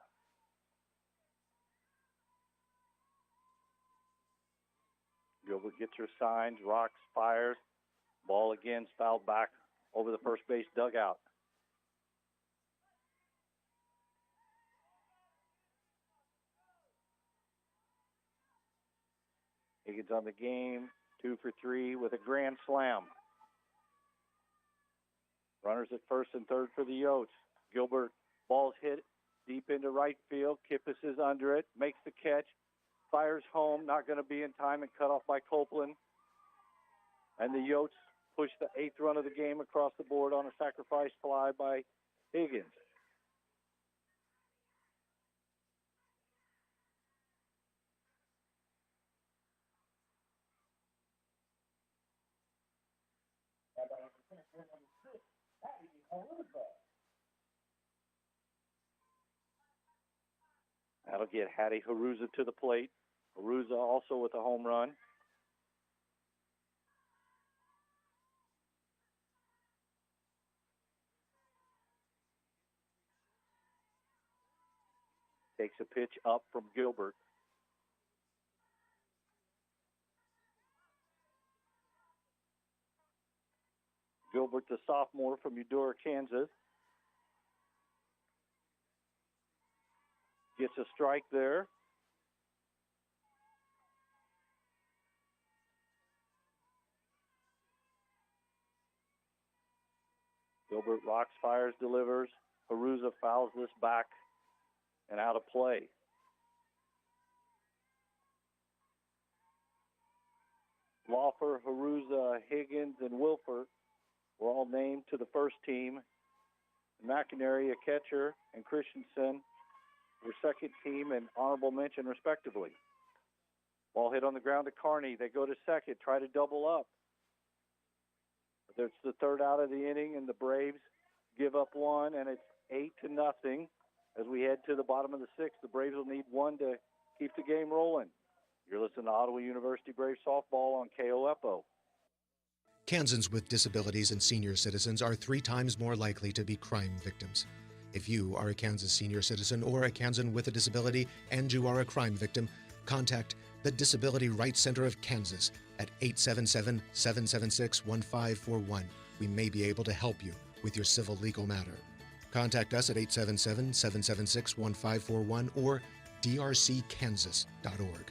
Gilbert gets her signs, rocks, fires. Ball again fouled back over the first base dugout. Higgins on the game, 2 for 3 with a grand slam. Runners at first and third for the Yotes. Gilbert, ball's hit deep into right field. Kippis is under it, makes the catch, fires home, not going to be in time and cut off by Copeland. And the Yotes push the 8th run of the game across the board on a sacrifice fly by Higgins. That'll get Hattie Haruza to the plate. Haruza also with a home run. Takes a pitch up from Gilbert. Gilbert, the sophomore from Eudora, Kansas. Gets a strike there. Gilbert rocks, fires, delivers. Haruza fouls this back and out of play. Lawfer, Haruza, Higgins, and Wilford were all named to the first team. McInerney, a catcher, and Christensen were second team and honorable mention, respectively. Ball hit on the ground to Carney. They go to second, try to double up. But it's the third out of the inning, and the Braves give up 1, and it's 8-0. As we head to the bottom of the 6th, the Braves will need 1 to keep the game rolling. You're listening to Ottawa University Braves softball on KOFO. Kansans with disabilities and senior citizens are 3 times more likely to be crime victims. If you are a Kansas senior citizen or a Kansan with a disability and you are a crime victim, contact the Disability Rights Center of Kansas at 877-776-1541. We may be able to help you with your civil legal matter. Contact us at 877-776-1541 or drckansas.org.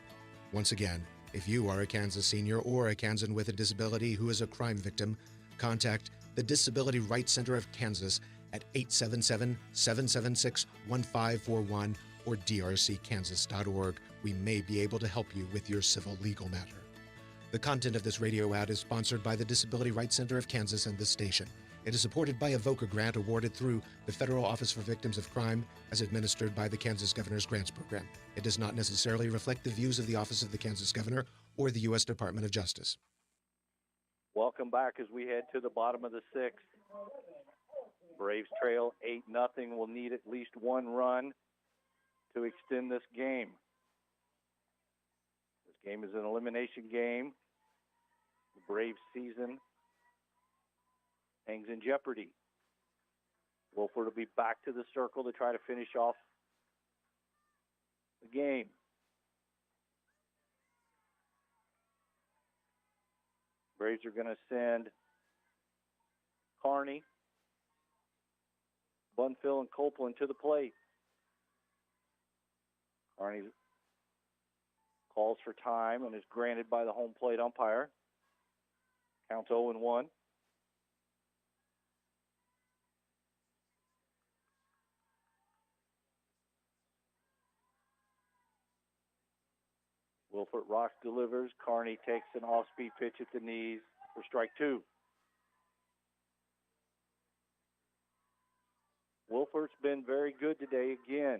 Once again, if you are a Kansas senior or a Kansan with a disability who is a crime victim, contact the Disability Rights Center of Kansas at 877-776-1541 or drckansas.org. We may be able to help you with your civil legal matter. The content of this radio ad is sponsored by the Disability Rights Center of Kansas and this station. It is supported by a VOCA grant awarded through the Federal Office for Victims of Crime as administered by the Kansas Governor's Grants Program. It does not necessarily reflect the views of the Office of the Kansas Governor or the U.S. Department of Justice. Welcome back as we head to the bottom of the 6th. Braves trail 8-0. Will need at least 1 run to extend this game. Game is an elimination game. The Braves' season hangs in jeopardy. Wolford will be back to the circle to try to finish off the game. Braves are going to send Carney, Bunfill, and Copeland to the plate. Carney calls for time and is granted by the home plate umpire. Counts 0-1. Wilford Rock delivers. Carney takes an off-speed pitch at the knees for strike 2. Wilford's been very good today again,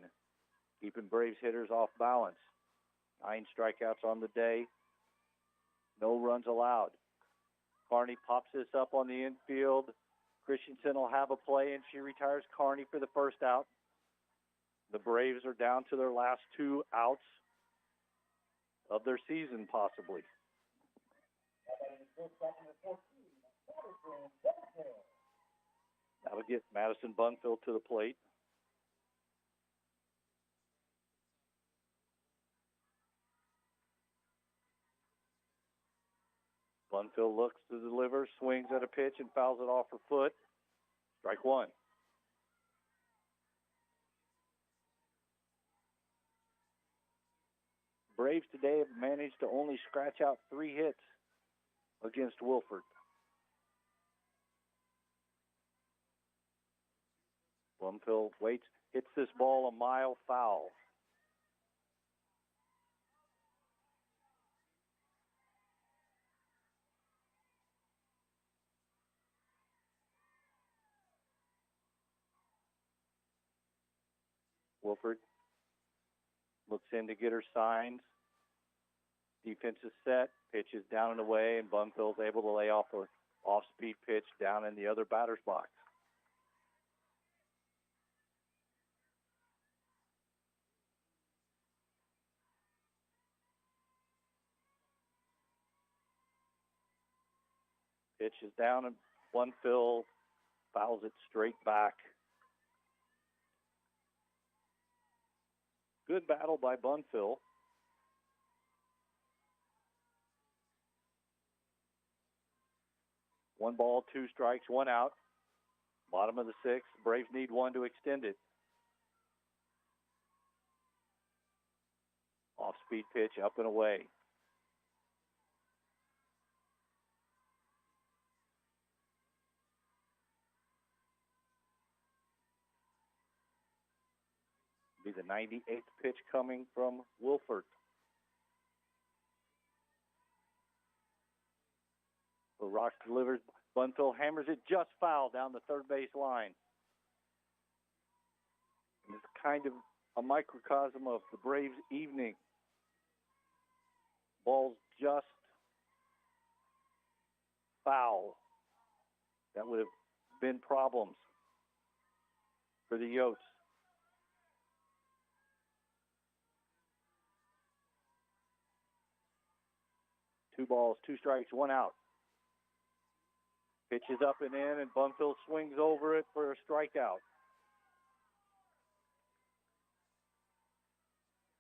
keeping Braves hitters off balance. 9 strikeouts on the day. No runs allowed. Carney pops this up on the infield. Christensen will have a play, and she retires Carney for the first out. The Braves are down to their last 2 outs of their season, possibly. That'll get Madison Bunfield to the plate. Bunfield looks to deliver, swings at a pitch, and fouls it off her foot. Strike 1. Braves today have managed to only scratch out 3 hits against Wilford. Bunfield waits, hits this ball a mile foul. Wilford looks in to get her signs. Defense is set. Pitch is down and away, and Bunfield's able to lay off an off-speed pitch down in the other batter's box. Pitch is down, and Bunfield fouls it straight back. Good battle by Bunfield. One ball, 2 strikes, 1 out. Bottom of the 6th. Braves need 1 to extend it. Off-speed pitch, up and away. Be the 98th pitch coming from Wilford. The Rocks delivers. Bunfield hammers it just foul down the third base line. And it's kind of a microcosm of the Braves' evening. Ball's just foul. That would have been problems for the Yotes. Two balls, 2 strikes, 1 out. Pitch is up and in, and Bunfield swings over it for a strikeout.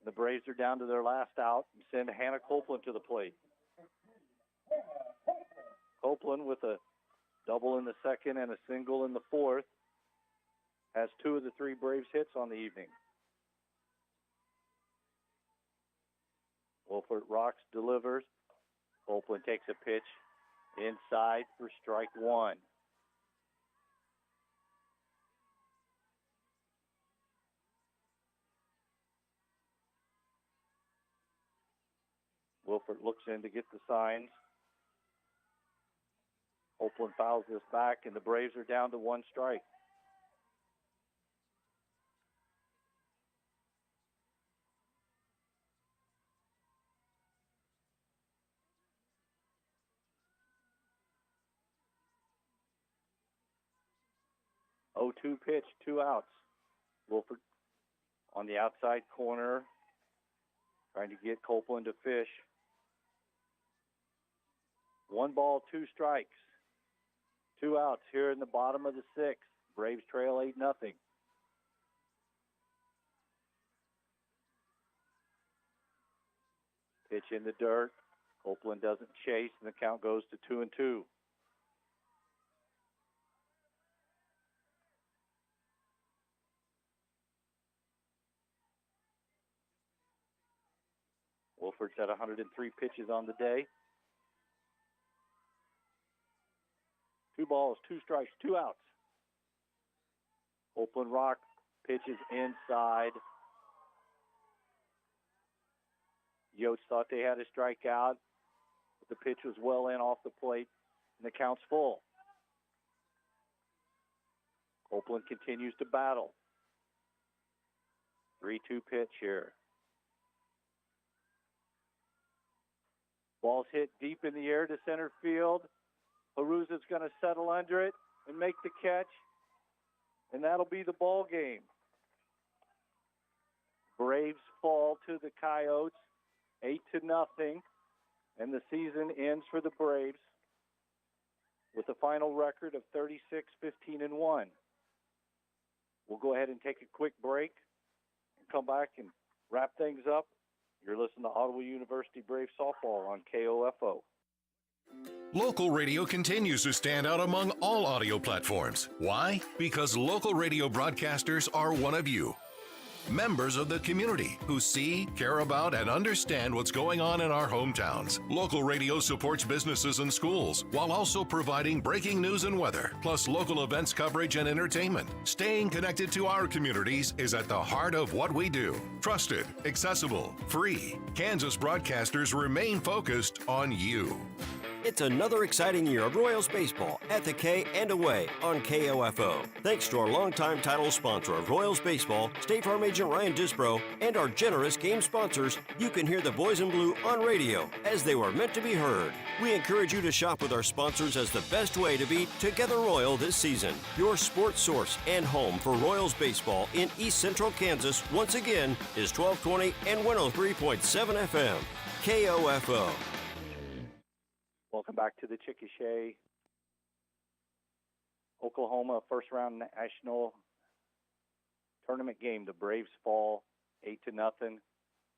The Braves are down to their last out and send Hannah Copeland to the plate. Copeland, with a double in the 2nd and a single in the 4th, has 2 of the 3 Braves hits on the evening. Wilford Rocks delivers. Copeland takes a pitch inside for strike 1. Wilford looks in to get the signs. Copeland fouls this back, and the Braves are down to 1 strike. Oh, 2 pitch, 2 outs. Wilford on the outside corner, trying to get Copeland to fish. 1 ball, 2 strikes. 2 outs here in the bottom of the 6th. Braves trail 8-0. Pitch in the dirt. Copeland doesn't chase, and the count goes to 2-2. Wolford's at 103 pitches on the day. 2 balls, 2 strikes, 2 outs. Copeland Rock pitches inside. Yotes thought they had a strikeout, but the pitch was well in off the plate, and the count's full. Copeland continues to battle. 3-2 pitch here. Ball's hit deep in the air to center field. Haruza's going to settle under it and make the catch, and that'll be the ball game. Braves fall to the Coyotes 8-0, and the season ends for the Braves with a final record of 36-15-1. We'll go ahead and take a quick break and come back and wrap things up. You're listening to Ottawa University Braves softball on KOFO. Local radio continues to stand out among all audio platforms. Why? Because local radio broadcasters are one of you. Members of the community who see, care about, and understand what's going on in our hometowns. Local radio supports businesses and schools while also providing breaking news and weather, plus local events coverage and entertainment. Staying connected to our communities is at the heart of what we do. Trusted, accessible, free. Kansas broadcasters remain focused on you. It's another exciting year of Royals baseball at the K and away on KOFO. Thanks to our longtime title sponsor of Royals baseball, State Farm agent Ryan Disbro, and our generous game sponsors, you can hear the Boys in Blue on radio as they were meant to be heard. We encourage you to shop with our sponsors as the best way to be Together Royal this season. Your sports source and home for Royals baseball in East Central Kansas once again is 1220 and 103.7 FM. KOFO. Welcome back to the Chickasha, Oklahoma first-round national tournament game. The Braves fall 8-0,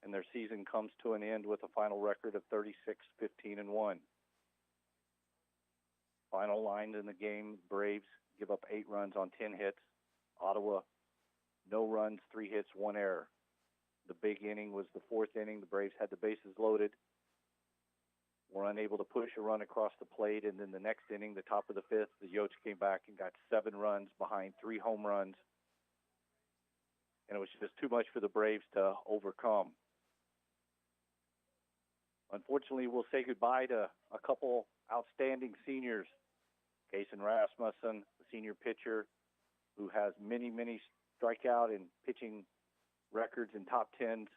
and their season comes to an end with a final record of 36-15-1. Final line in the game, Braves give up 8 runs on 10 hits. Ottawa, no runs, 3 hits, 1 error. The big inning was the 4th inning. The Braves had the bases loaded. Were unable to push a run across the plate, and then the next inning, the top of the 5th, the Yotes came back and got 7 runs behind 3 home runs, and it was just too much for the Braves to overcome. Unfortunately, we'll say goodbye to a couple outstanding seniors. Kason Rasmussen, the senior pitcher, who has many, many strikeout and pitching records in top 10s.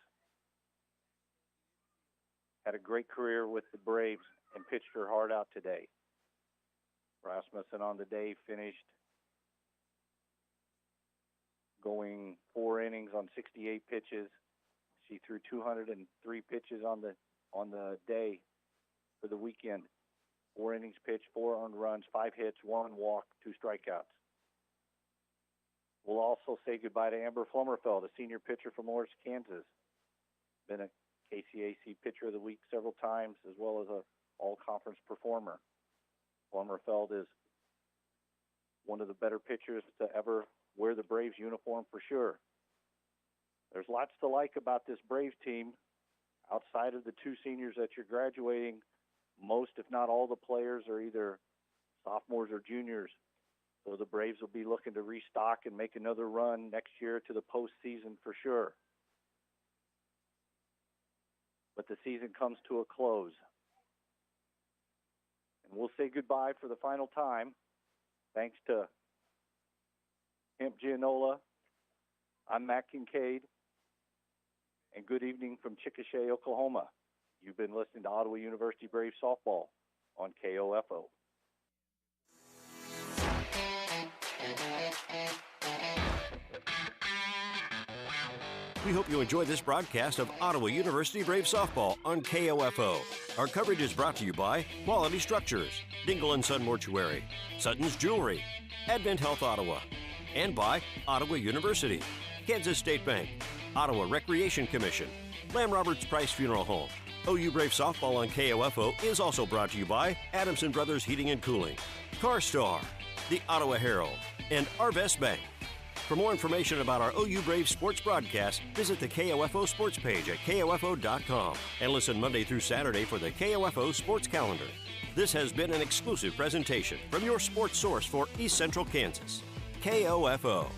Had a great career with the Braves and pitched her heart out today. Rasmussen on the day finished going 4 innings on 68 pitches. She threw 203 pitches on the day for the weekend. 4 innings pitched, 4 earned runs, 5 hits, 1 walk, 2 strikeouts. We'll also say goodbye to Amber Flummerfeld, a senior pitcher from Lawrence, Kansas. Been a KCAC Pitcher of the Week several times, as well as a all-conference performer. Flummerfeld is one of the better pitchers to ever wear the Braves uniform for sure. There's lots to like about this Braves team. Outside of the 2 seniors that you're graduating, most, if not all, the players are either sophomores or juniors. So the Braves will be looking to restock and make another run next year to the postseason for sure. But the season comes to a close. And we'll say goodbye for the final time. Thanks to Hemp Gianola. I'm Matt Kincaid. And good evening from Chickasha, Oklahoma. You've been listening to Ottawa University Braves softball on KOFO. We hope you enjoy this broadcast of Ottawa University Brave Softball on KOFO. Our coverage is brought to you by Quality Structures, Dingle & Son Mortuary, Sutton's Jewelry, Advent Health Ottawa, and by Ottawa University, Kansas State Bank, Ottawa Recreation Commission, Lamb Roberts Price Funeral Home. OU Brave Softball on KOFO is also brought to you by Adamson Brothers Heating and Cooling, CarStar, the Ottawa Herald, and Arvest Bank. For more information about our OU Brave sports broadcast, visit the KOFO sports page at KOFO.com and listen Monday through Saturday for the KOFO sports calendar. This has been an exclusive presentation from your sports source for East Central Kansas, KOFO.